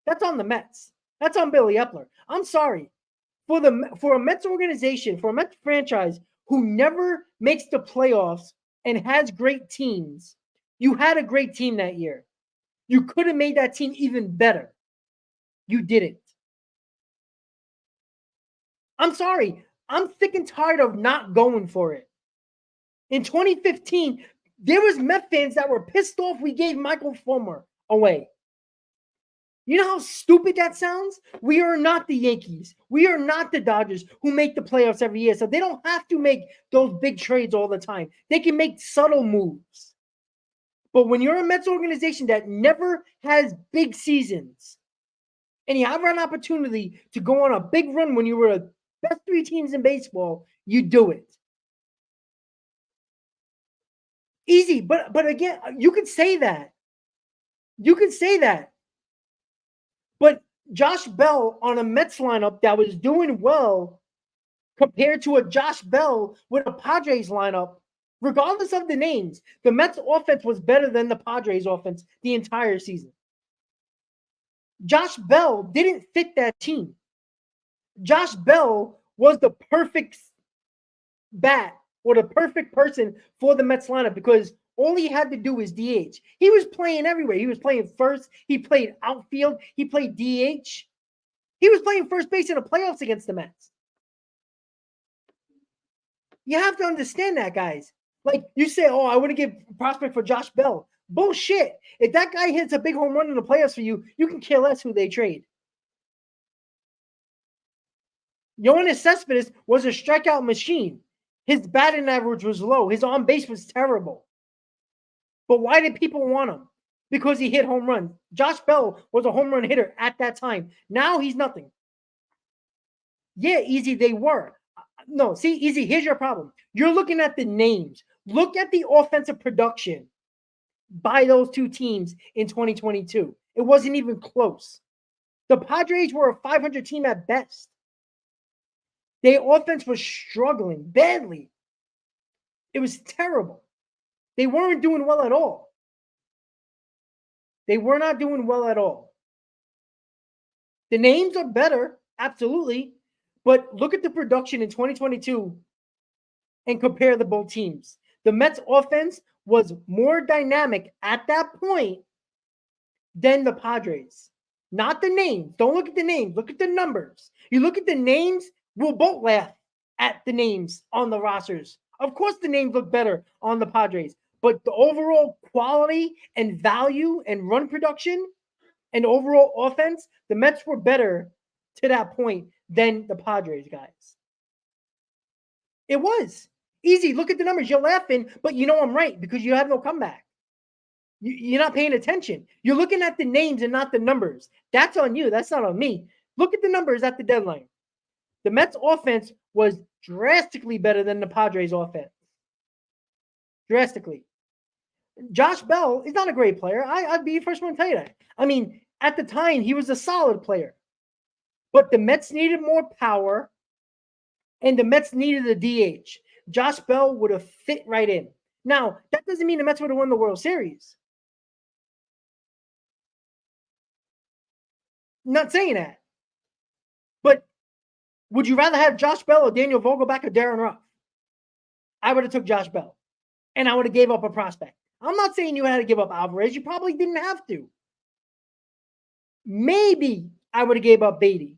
That's on the Mets. That's on Billy Epler. I'm sorry. For a Mets organization, for a Mets franchise who never makes the playoffs and has great teams, you had a great team that year. You could have made that team even better. You didn't. I'm sorry. I'm sick and tired of not going for it. In 2015, there was Met fans that were pissed off we gave Michael Fulmer away. You know how stupid that sounds? We are not the Yankees. We are not the Dodgers who make the playoffs every year. So they don't have to make those big trades all the time. They can make subtle moves. But when you're a Mets organization that never has big seasons and you have an opportunity to go on a big run when you were the best 3 teams in baseball, you do it. Easy, but again, you could say that. You could say that. But Josh Bell on a Mets lineup that was doing well compared to a Josh Bell with a Padres lineup, regardless of the names, the Mets offense was better than the Padres offense the entire season. Josh Bell didn't fit that team. Josh Bell was the perfect bat or the perfect person for the Mets lineup because all he had to do was DH. He was playing everywhere. He was playing first. He played outfield. He played DH. He was playing first base in the playoffs against the Mets. You have to understand that, guys. Like you say, oh, I want to give prospect for Josh Bell. Bullshit. If that guy hits a big home run in the playoffs for you, you can care less who they trade. Yoenis Cespedes was a strikeout machine. His batting average was low. His on base was terrible. But why did people want him? Because he hit home runs. Josh Bell was a home run hitter at that time. Now he's nothing. Yeah, Easy, they were. No, see, Easy, here's your problem. You're looking at the names. Look at the offensive production by those 2 teams in 2022. It wasn't even close. The Padres were a 500 team at best. Their offense was struggling badly. It was terrible. They weren't doing well at all. They were not doing well at all. The names are better, absolutely, But look at the production in 2022 and compare the both teams. The Mets offense was more dynamic at that point than the Padres. Not the names. Don't look at the names. Look at the numbers. You look at the names, we'll both laugh at the names on the rosters. Of course, the names look better on the Padres, but the overall quality and value and run production and overall offense, the Mets were better to that point than the Padres, guys. It was easy. Look at the numbers. You're laughing, but you know I'm right because you have no comeback. You're not paying attention. You're looking at the names and not the numbers. That's on you. That's not on me. Look at the numbers at the deadline. The Mets offense was drastically better than the Padres offense. Drastically. Josh Bell is not a great player. I'd be the first one to tell you that. I mean, at the time, he was a solid player. But the Mets needed more power, and the Mets needed a DH. Josh Bell would have fit right in. Now, that doesn't mean the Mets would have won the World Series. I'm not saying that. But would you rather have Josh Bell or Daniel Vogelback or Darren Ruff? I would have took Josh Bell, and I would have gave up a prospect. I'm not saying you had to give up Alvarez. You probably didn't have to. Maybe I would have gave up Beatty.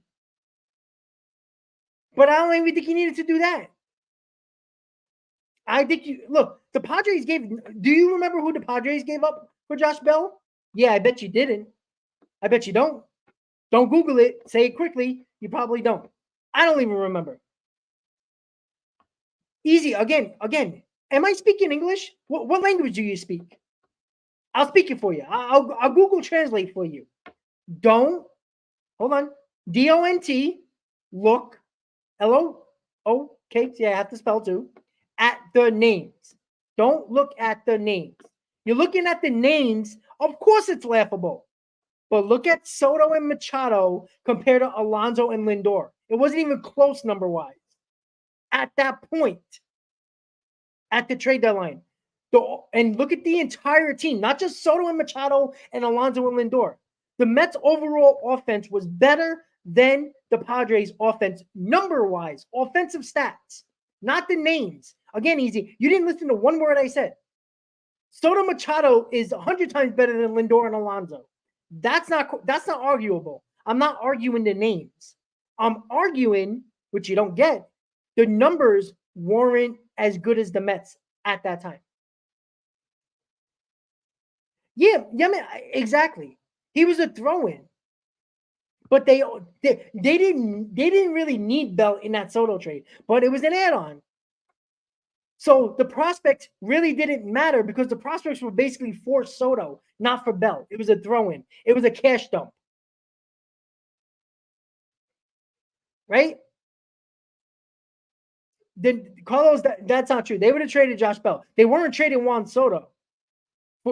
But I don't even think you needed to do that. I think the Padres do you remember who the Padres gave up for Josh Bell? Yeah, I bet you didn't. I bet you don't. Don't Google it. Say it quickly. You probably don't. I don't even remember. Easy. Again. Am I speaking English? What language do you speak? I'll speak it for you. I'll Google Translate for you. Hold on. DONT, look, LOOK, I have to spell too, at the names. Don't look at the names. You're looking at the names. Of course it's laughable. But look at Soto and Machado compared to Alonso and Lindor. It wasn't even close number-wise. At that point, at the trade deadline. And look at the entire team, not just Soto and Machado and Alonso and Lindor. The Mets' overall offense was better than the Padres' offense, number-wise, offensive stats, not the names. Again, easy. You didn't listen to one word I said. Soto Machado is 100 times better than Lindor and Alonso. That's not arguable. I'm not arguing the names. I'm arguing, which you don't get, the numbers weren't as good as the Mets at that time. Yeah, man, exactly. He was a throw-in. But they didn't really need Bell in that Soto trade, but it was an add-on. So the prospects really didn't matter because the prospects were basically for Soto, not for Bell. It was a throw-in. It was a cash dump. Right? Then Carlos, that's not true. They would have traded Josh Bell. They weren't trading Juan Soto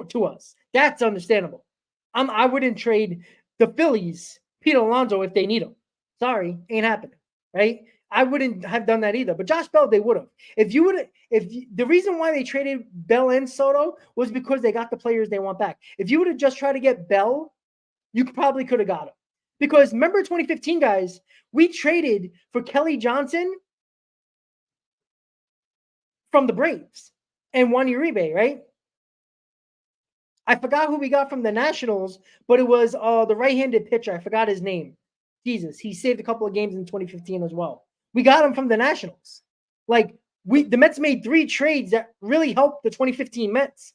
to us. That's understandable. I wouldn't trade the Phillies Pete Alonso if they need him. Sorry, ain't happening. Right? I wouldn't have done that either. But Josh Bell, they would have. The reason why they traded Bell and Soto was because they got the players they want back. If you would have just tried to get Bell, you probably could have got him. Because remember 2015, guys, we traded for Kelly Johnson from the Braves and Juan Uribe, right? I forgot who we got from the Nationals, but it was the right-handed pitcher. I forgot his name. Jesus, he saved a couple of games in 2015 as well. We got him from the Nationals. The Mets made 3 trades that really helped the 2015 Mets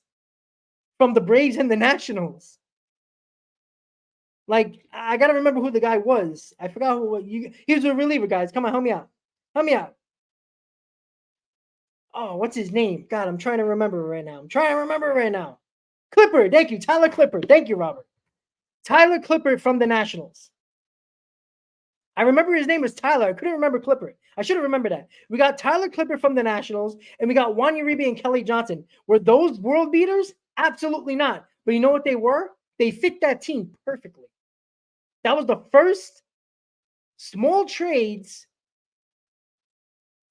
from the Braves and the Nationals. I got to remember who the guy was. I forgot he was a reliever, guys. Come on, help me out. Oh, what's his name? God, I'm trying to remember right now. Clippard. Thank you. Tyler Clippard. Thank you, Robert. Tyler Clippard from the Nationals. I remember his name was Tyler. I couldn't remember Clippard. I should have remembered that. We got Tyler Clippard from the Nationals, and we got Juan Uribe and Kelly Johnson. Were those world beaters? Absolutely not. But you know what they were? They fit that team perfectly. That was the first small trades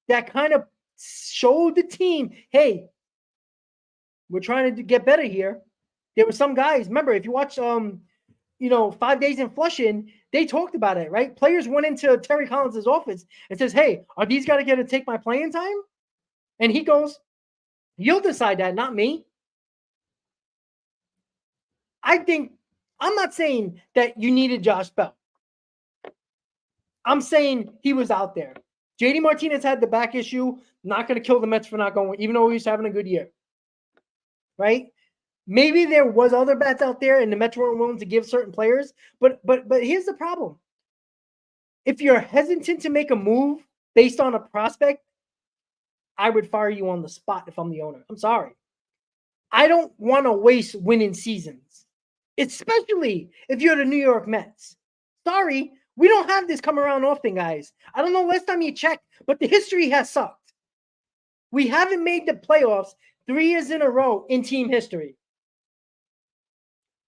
that kind of showed the team, hey, we're trying to get better here. There were some guys. Remember, if you watch 5 days in Flushing, they talked about it, right? Players went into Terry Collins' office and says, hey, are these guys going to take my playing time? And he goes, you'll decide that, not me. I'm not saying that you needed Josh Bell. I'm saying he was out there. JD Martinez had the back issue, not going to kill the Mets for not going, even though he was having a good year. Right? Maybe there was other bats out there and the Mets weren't willing to give certain players, but here's the problem. If you're hesitant to make a move based on a prospect, I would fire you on the spot if I'm the owner. I'm sorry. I don't want to waste winning seasons, especially if you're the New York Mets. Sorry, we don't have this come around often, guys. I don't know last time you checked, but the history has sucked. We haven't made the playoffs 3 years in a row in team history.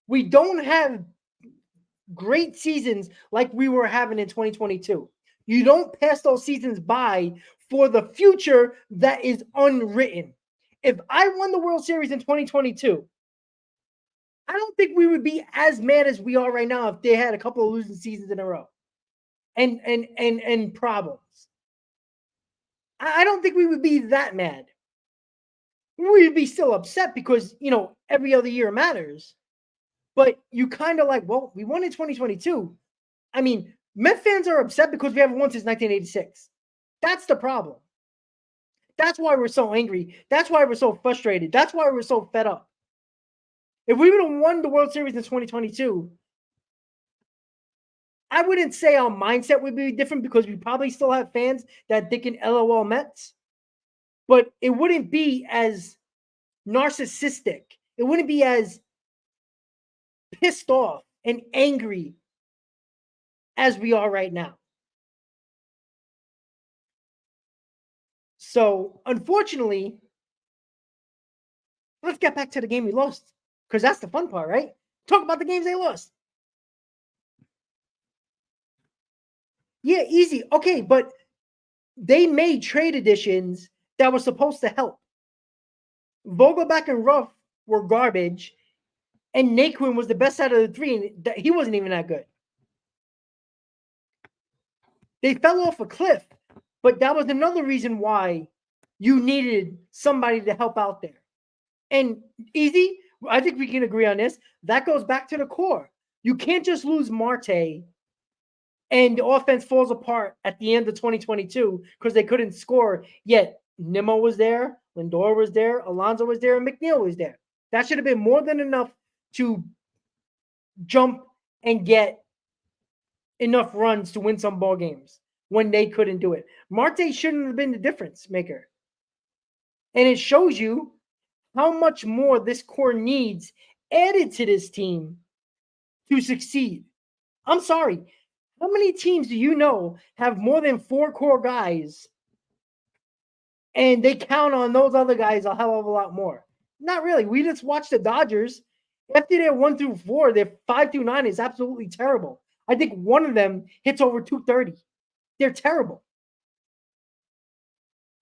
We don't have great seasons like we were having in 2022. You don't pass those seasons by for the future that is unwritten. If I won the World Series in 2022, I don't think we would be as mad as we are right now if they had a couple of losing seasons in a row and problems. I don't think we would be that mad. We'd be still upset because, every other year matters. But you kind of like, well, we won in 2022. I mean, Met fans are upset because we haven't won since 1986. That's the problem. That's why we're so angry. That's why we're so frustrated. That's why we're so fed up. If we would have won the World Series in 2022, I wouldn't say our mindset would be different because we probably still have fans that thinking LOL Mets, but it wouldn't be as narcissistic. It wouldn't be as pissed off and angry as we are right now. So, unfortunately, let's get back to the game we lost because that's the fun part, right? Talk about the games they lost. Yeah, easy. Okay, but they made trade additions that were supposed to help. Vogelback and Ruff were garbage, and Naquin was the best out of the three, and he wasn't even that good. They fell off a cliff, but that was another reason why you needed somebody to help out there. And easy, I think we can agree on this. That goes back to the core. You can't just lose Marte and the offense falls apart at the end of 2022 because they couldn't score. Yet Nimmo was there, Lindor was there, Alonso was there, and McNeil was there. That should have been more than enough to jump and get enough runs to win some ball games when they couldn't do it. Marte shouldn't have been the difference maker. And it shows you how much more this core needs added to this team to succeed. I'm sorry. How many teams do you know have more than 4 core guys and they count on those other guys a hell of a lot more? Not really. We just watched the Dodgers. After they're 1 through 4, their 5 through 9 is absolutely terrible. I think one of them hits over 230. They're terrible.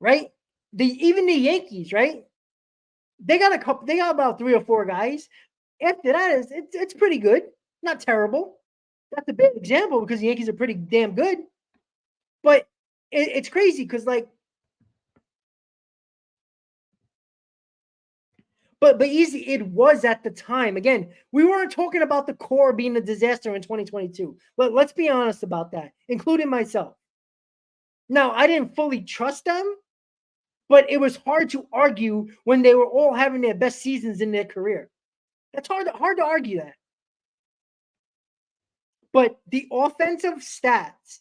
Right? Even the Yankees, right? They got about 3 or 4 guys. After that, it's pretty good. Not terrible. That's a bad example because the Yankees are pretty damn good. But it's crazy because But easy, it was at the time. Again, we weren't talking about the core being a disaster in 2022. But let's be honest about that, including myself. Now, I didn't fully trust them, but it was hard to argue when they were all having their best seasons in their career. That's hard to argue that. But the offensive stats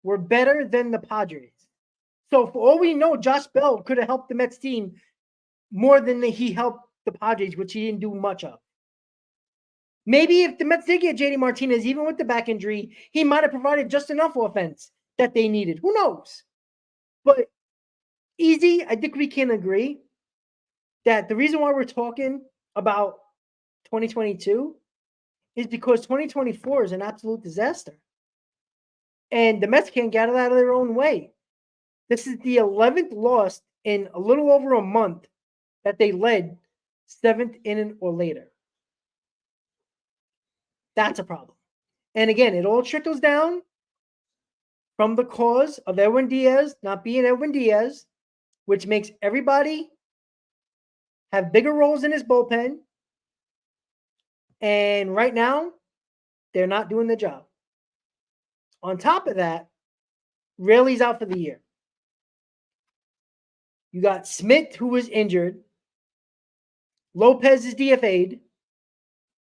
were better than the Padres. So for all we know, Josh Bell could have helped the Mets team more than he helped the Padres, which he didn't do much of. Maybe if the Mets did get JD Martinez, even with the back injury, he might have provided just enough offense that they needed. Who knows? But easy, I think we can agree that the reason why we're talking about 2022 is because 2024 is an absolute disaster. And the Mets can't get it out of their own way. This is the 11th loss in a little over a month that they led 7th inning or later. That's a problem. And again, it all trickles down from the cause of Edwin Diaz not being Edwin Diaz, which makes everybody have bigger roles in his bullpen. And right now, they're not doing the job. On top of that, Raley's out for the year. You got Smith, who was injured. Lopez is DFA'd.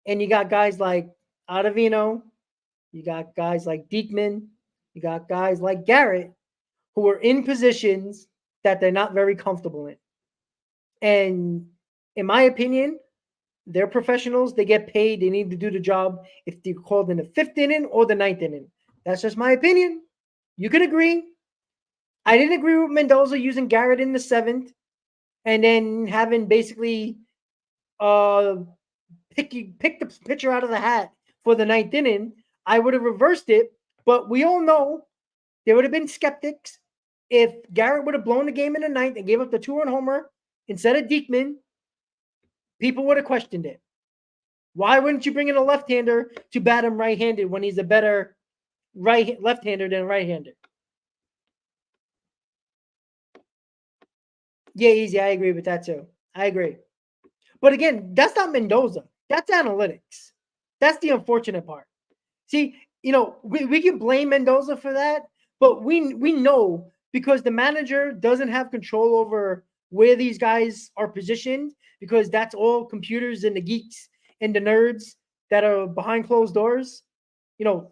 And you got guys like Ottavino. You got guys like Diekman. You got guys like Garrett who are in positions that they're not very comfortable in. And in my opinion, they're professionals. They get paid. They need to do the job if they're called in the 5th inning or the 9th inning. That's just my opinion. You can agree. I didn't agree with Mendoza using Garrett in the 7th and then having basically pick the pitcher out of the hat for the 9th inning. I would have reversed it, but we all know there would have been skeptics if Garrett would have blown the game in the 9th and gave up the 2-run homer instead of Diekman. People would have questioned it. Why wouldn't you bring in a left-hander to bat him right-handed when he's a better left-hander than right-hander? Yeah, easy. I agree with that too. I agree. But again, that's not Mendoza. That's analytics. That's the unfortunate part. See, we can blame Mendoza for that, but we know because the manager doesn't have control over where these guys are positioned because that's all computers and the geeks and the nerds that are behind closed doors,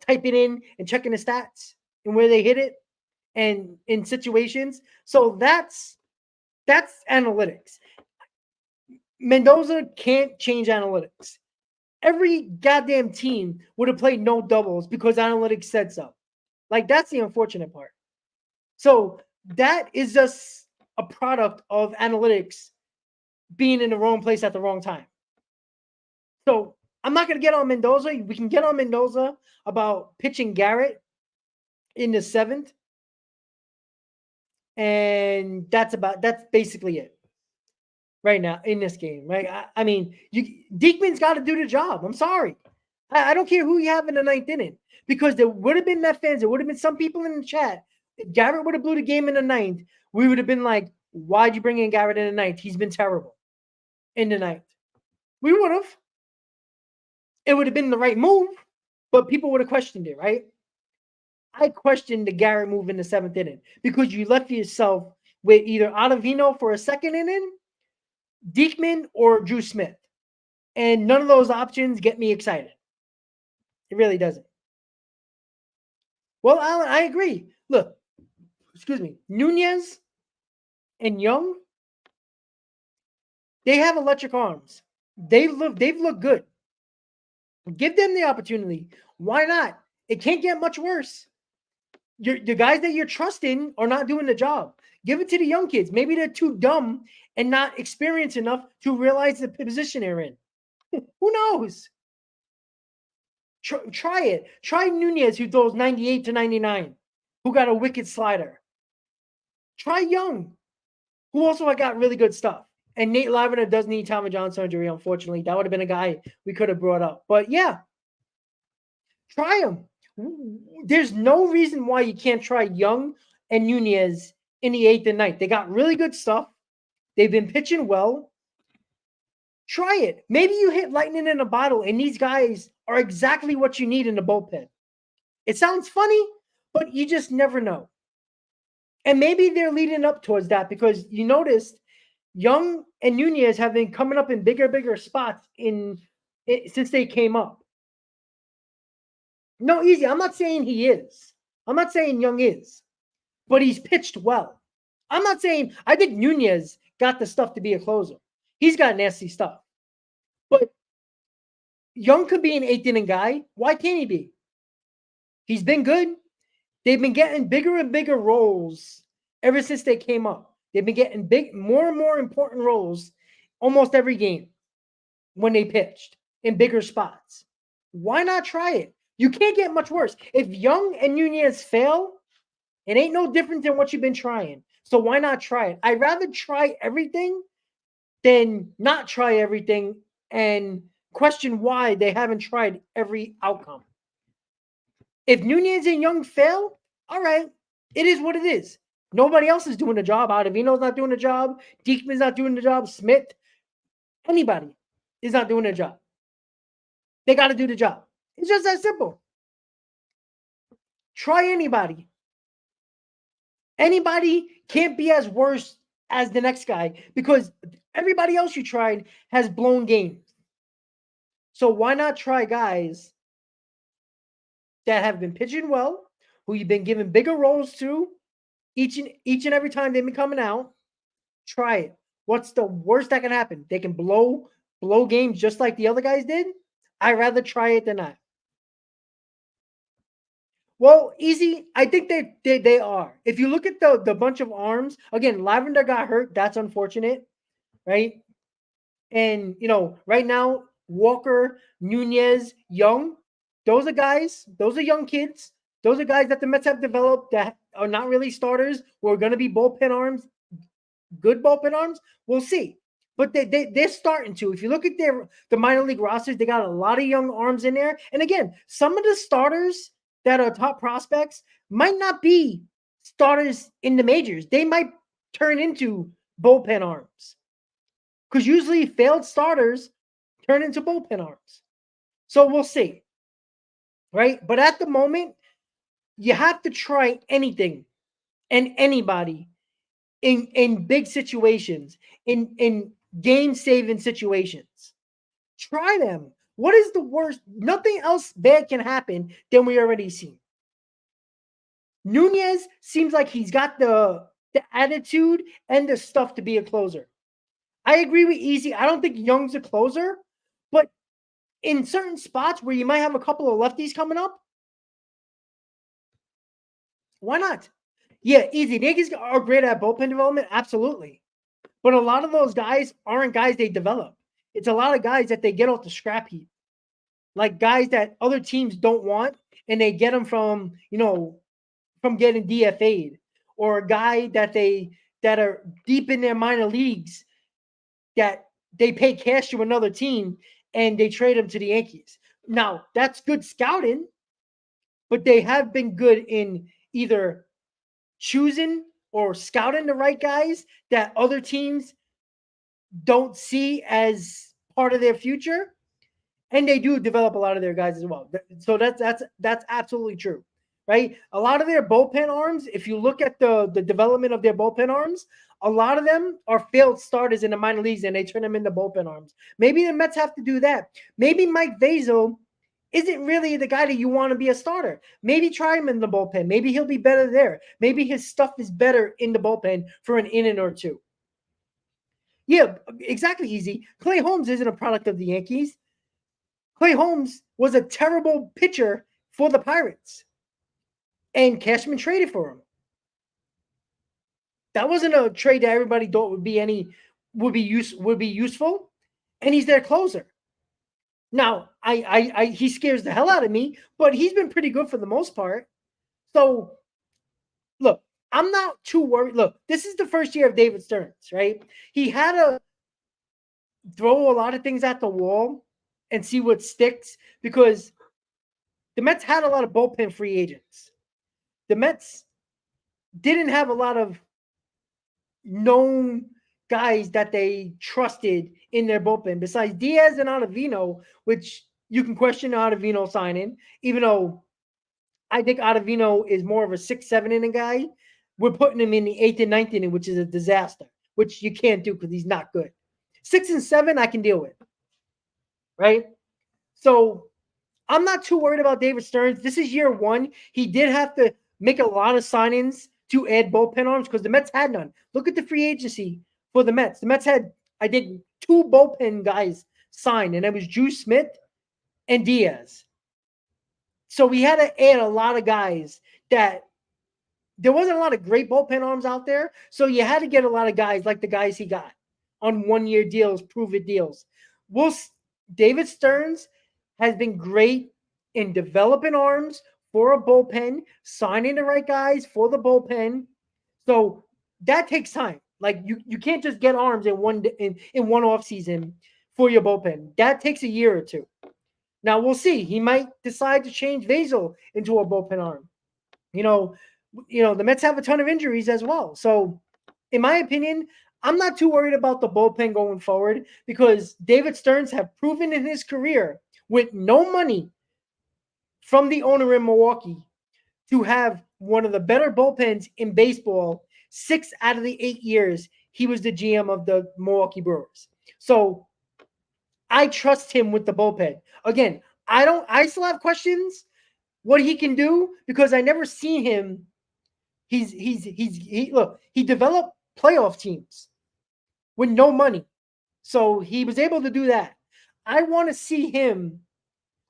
typing in and checking the stats and where they hit it and in situations. So that's analytics. Mendoza can't change analytics. Every goddamn team would have played no doubles because analytics said so. Like, that's the unfortunate part. So that is just a product of analytics being in the wrong place at the wrong time. So I'm not going to get on Mendoza. We can get on Mendoza about pitching Garrett in the 7th. And that's basically it right now in this game, right? I mean, Diekman's got to do the job. I'm sorry. I don't care who you have in the 9th inning because there would have been Met fans. There would have been some people in the chat. If Garrett would have blew the game in the 9th, we would have been like, why'd you bring in Garrett in the 9th? He's been terrible in the 9th. We would have. It would have been the right move, but people would have questioned it, right? I questioned the Garrett move in the 7th inning because you left yourself with either Ottavino for a 2nd inning, Diekman, or Drew Smith. And none of those options get me excited. It really doesn't. Well, Alan, I agree. Look, Nunez and Young, they have electric arms. They've looked good. Give them the opportunity. Why not? It can't get much worse. The guys that you're trusting are not doing the job. Give it to the young kids. Maybe they're too dumb and not experienced enough to realize the position they're in. Who knows? Try it. Try Nunez, who throws 98 to 99, who got a wicked slider. Try Young, who also got really good stuff. And Nate Lavender does need Tommy John surgery, unfortunately. That would have been a guy we could have brought up. But yeah, try him. There's no reason why you can't try Young and Nunez in the 8th and 9th. They got really good stuff. They've been pitching well. Try it. Maybe you hit lightning in a bottle, and these guys are exactly what you need in the bullpen. It sounds funny, but you just never know. And maybe they're leading up towards that because you noticed Young and Nunez have been coming up in bigger spots since they came up. No, easy. I'm not saying he is. I'm not saying Young is, but he's pitched well. I'm not saying I think Nunez got the stuff to be a closer. He's got nasty stuff. But Young could be an 8th inning guy. Why can't he be? He's been good. They've been getting bigger and bigger roles ever since they came up. They've been getting more and more important roles almost every game when they pitched in bigger spots. Why not try it? You can't get much worse. If Young and Nunez fail, it ain't no different than what you've been trying. So why not try it? I'd rather try everything than not try everything and question why they haven't tried every outcome. If Nunez and Young fail, all right, it is what it is. Nobody else is doing the job. Ottavino's not doing the job. Diekman's not doing the job. Smith, anybody is not doing the job. They got to do the job. It's just that simple. Try anybody. Anybody can't be as worse as the next guy because everybody else you tried has blown games. So why not try guys that have been pitching well, who you've been giving bigger roles to each and every time they've been coming out? Try it. What's the worst that can happen? They can blow games just like the other guys did. I'd rather try it than not. Well, easy. I think they are. If you look at the bunch of arms, again, Lavender got hurt. That's unfortunate, right? And right now, Walker, Nunez, Young, those are guys. Those are young kids. Those are guys that the Mets have developed that are not really starters. Who are going to be bullpen arms, good bullpen arms. We'll see. But they're starting to. If you look at the minor league rosters, they got a lot of young arms in there. And again, some of the starters that are top prospects might not be starters in the majors. They might turn into bullpen arms. Because usually failed starters turn into bullpen arms. So we'll see. Right? But at the moment, you have to try anything and anybody in big situations, in game-saving situations. Try them. What is the worst? Nothing else bad can happen than we already seen. Nunez seems like he's got the attitude and the stuff to be a closer. I agree with Easy. I don't think Young's a closer, but in certain spots where you might have a couple of lefties coming up, why not? Yeah, Easy. The Yankees are great at bullpen development, absolutely. But a lot of those guys aren't guys they develop. It's a lot of guys that they get off the scrap heap. Like guys that other teams don't want, and they get them from getting DFA'd, or a guy that are deep in their minor leagues that they pay cash to another team and they trade them to the Yankees. Now, that's good scouting, but they have been good in either choosing or scouting the right guys that other teams don't see as part of their future. And they do develop a lot of their guys as well. So that's absolutely true, right? A lot of their bullpen arms, if you look at the development of their bullpen arms, a lot of them are failed starters in the minor leagues and they turn them into bullpen arms. Maybe the Mets have to do that. Maybe Mike Vasil isn't really the guy that you want to be a starter. Maybe try him in the bullpen. Maybe he'll be better there. Maybe his stuff is better in the bullpen for an inning or two. Yeah, exactly, Easy. Clay Holmes isn't a product of the Yankees. Clay Holmes was a terrible pitcher for the Pirates, and Cashman traded for him. That wasn't a trade that everybody thought would be useful, and he's their closer. Now, he scares the hell out of me, but he's been pretty good for the most part. So, look, I'm not too worried. Look, this is the first year of David Stearns, right? He had to throw a lot of things at the wall and see what sticks, because the Mets had a lot of bullpen free agents. The Mets didn't have a lot of known guys that they trusted in their bullpen besides Diaz and Ottavino, which you can question Ottavino signing, even though I think Ottavino is more of a 6-7 inning guy. We're putting him in the 8th and 9th inning, which is a disaster, which you can't do because he's not good. 6 and 7, I can deal with. Right? So I'm not too worried about David Stearns. This is year one. He did have to make a lot of signings to add bullpen arms because the Mets had none. Look at the free agency for the Mets. The Mets had, I think, 2 bullpen guys signed, and it was Drew Smith and Diaz. So we had to add a lot of guys that there wasn't a lot of great bullpen arms out there. So you had to get a lot of guys like the guys he got on 1-year deals, prove-it deals. David Stearns has been great in developing arms for a bullpen, signing the right guys for the bullpen. So that takes time. Like you can't just get arms in one offseason for your bullpen. That takes a year or two. Now we'll see. He might decide to change Vasil into a bullpen arm. The Mets have a ton of injuries as well. So, in my opinion, I'm not too worried about the bullpen going forward because David Stearns have proven in his career with no money from the owner in Milwaukee to have one of the better bullpens in baseball 6 out of the 8 years he was the GM of the Milwaukee Brewers. So I trust him with the bullpen. Again, I still have questions what he can do because I never seen him. He developed playoff teams with no money. So he was able to do that. I want to see him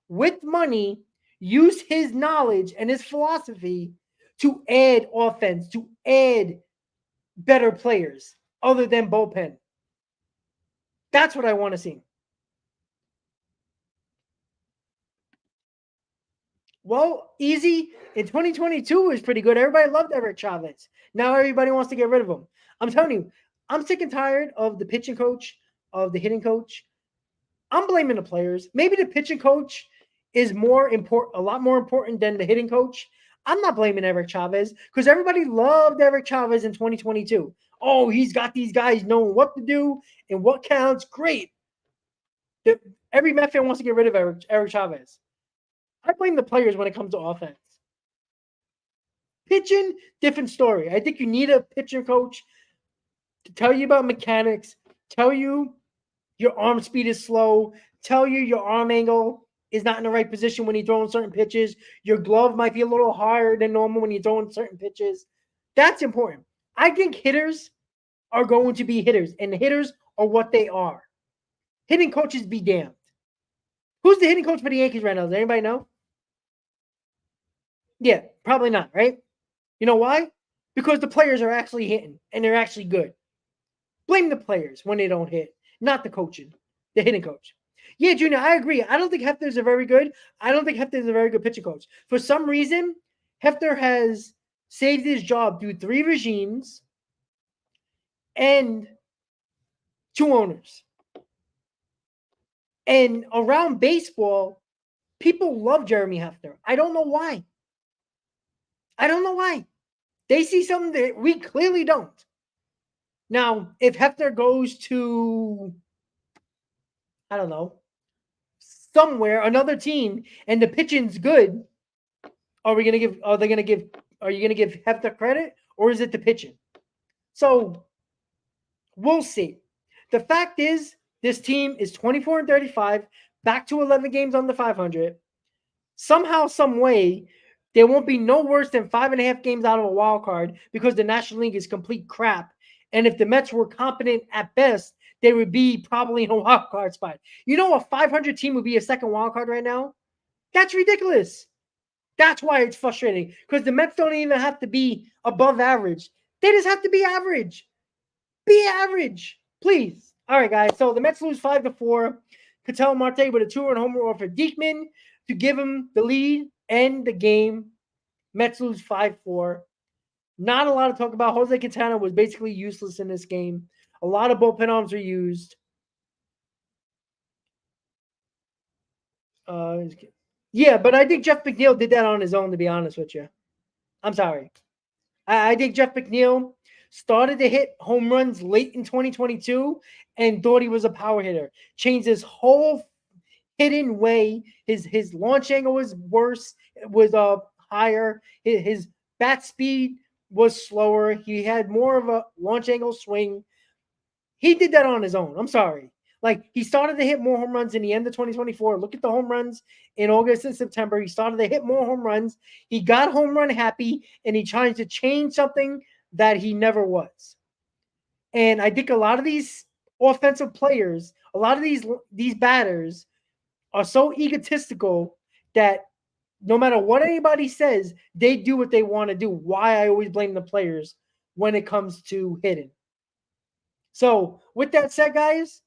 with money use his knowledge and his philosophy to add offense, to add better players other than bullpen. That's what I want to see. Well, easy. In 2022 was pretty good. Everybody loved Eric Chavez. Now everybody wants to get rid of him. I'm telling you, I'm sick and tired of the pitching coach, of the hitting coach. I'm blaming the players. Maybe the pitching coach is a lot more important than the hitting coach. I'm not blaming Eric Chavez because everybody loved Eric Chavez in 2022. Oh, he's got these guys knowing what to do and what counts. Great. Every Met fan wants to get rid of Eric Chavez. I blame the players when it comes to offense. Pitching, different story. I think you need a pitching coach to tell you about mechanics, tell you your arm speed is slow, tell you your arm angle is not in the right position when you're throwing certain pitches. Your glove might be a little higher than normal when you're throwing certain pitches. That's important. I think hitters are going to be hitters, and the hitters are what they are. Hitting coaches be damned. Who's the hitting coach for the Yankees right now? Does anybody know? Yeah, probably not, right? You know why? Because the players are actually hitting, and they're actually good. Blame the players when they don't hit, not the coaching, the hitting coach. Yeah, Junior, I agree. I don't think Hefner's a very good pitching coach. For some reason, Hefner has saved his job through 3 regimes and 2 owners. And around baseball, people love Jeremy Hefner. I don't know why. They see something that we clearly don't. Now, if Hefner goes to, I don't know, somewhere, another team, and the pitching's good, are you gonna give Hefner credit, or is it the pitching? So we'll see. The fact is, this team is 24-35, back to 11 games under 500. Somehow, some way, there won't be no worse than 5.5 games out of a wild card because the National League is complete crap. And if the Mets were competent at best, they would be probably in a wild card spot. You know, a 500 team would be a second wild card right now? That's ridiculous. That's why it's frustrating because the Mets don't even have to be above average. They just have to be average. Be average, please. All right, guys. So the Mets lose 5-4. Ketel Marte with a 2-run homer for Diekman to give him the lead and the game. Mets lose 5-4. Not a lot to talk about. Jose Quintana was basically useless in this game. A lot of bullpen arms were used. Yeah, but I think Jeff McNeil did that on his own, to be honest with you. I'm sorry. I think Jeff McNeil started to hit home runs late in 2022 and thought he was a power hitter. Changed his whole hitting way. His launch angle was worse. It was higher. His bat speed was slower. He had more of a launch angle swing. He did that on his own. I'm sorry. Like, he started to hit more home runs in the end of 2024. Look at the home runs in August and September. He started to hit more home runs. He got home run happy, and he tried to change something that he never was. And I think a lot of these offensive players, a lot of these batters are so egotistical that no matter what anybody says, they do what they want to do. Why I always blame the players when it comes to hitting. So with that said, guys,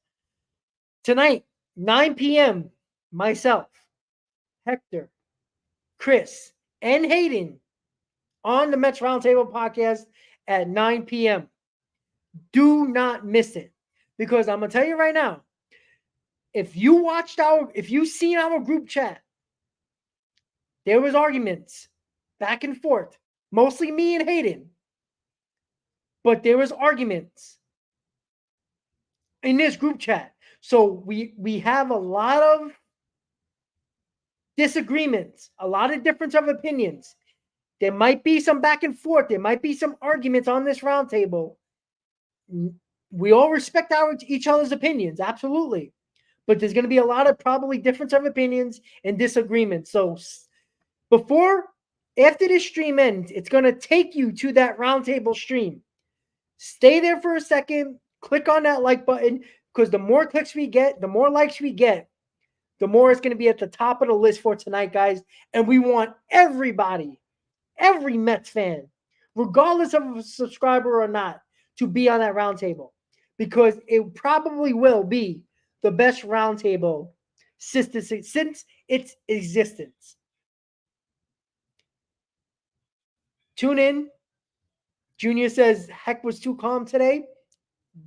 tonight, 9 p.m., myself, Hector, Chris, and Hayden on the Mets Roundtable podcast at 9 p.m. Do not miss it, because I'm going to tell you right now, if you've seen our group chat, there was arguments back and forth, mostly me and Hayden, but there was arguments in this group chat. So we have a lot of disagreements, a lot of difference of opinions. There might be some back and forth. There might be some arguments on this roundtable. We all respect each other's opinions, absolutely. But there's going to be a lot of probably difference of opinions and disagreements. So after this stream ends, it's going to take you to that roundtable stream. Stay there for a second. Click on that like button, because the more clicks we get, the more likes we get, the more it's going to be at the top of the list for tonight, guys. And we want everybody, every Mets fan, regardless of a subscriber or not, to be on that roundtable, because it probably will be the best roundtable since its existence. Tune in. Junior says, heck was too calm today.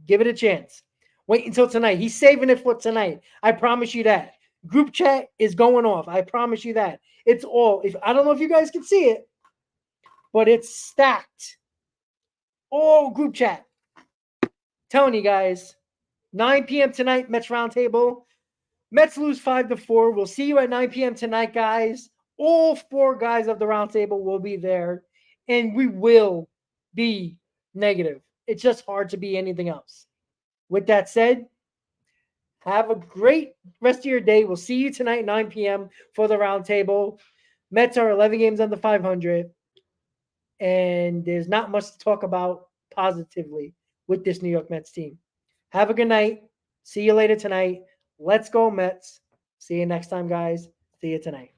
Give it a chance. Wait until tonight. He's saving it for tonight. I promise you that. Group chat is going off. I promise you that. It's all. I don't know if you guys can see it, but it's stacked. All group chat. Telling you guys, 9 p.m. tonight, Mets Roundtable. Mets lose 5-4. We'll see you at 9 p.m. tonight, guys. All 4 guys of the roundtable will be there, and we will be negative. It's just hard to be anything else. With that said, have a great rest of your day. We'll see you tonight, 9 p.m. for the roundtable. Mets are 11 games under 500, and there's not much to talk about positively with this New York Mets team. Have a good night. See you later tonight. Let's go, Mets. See you next time, guys. See you tonight.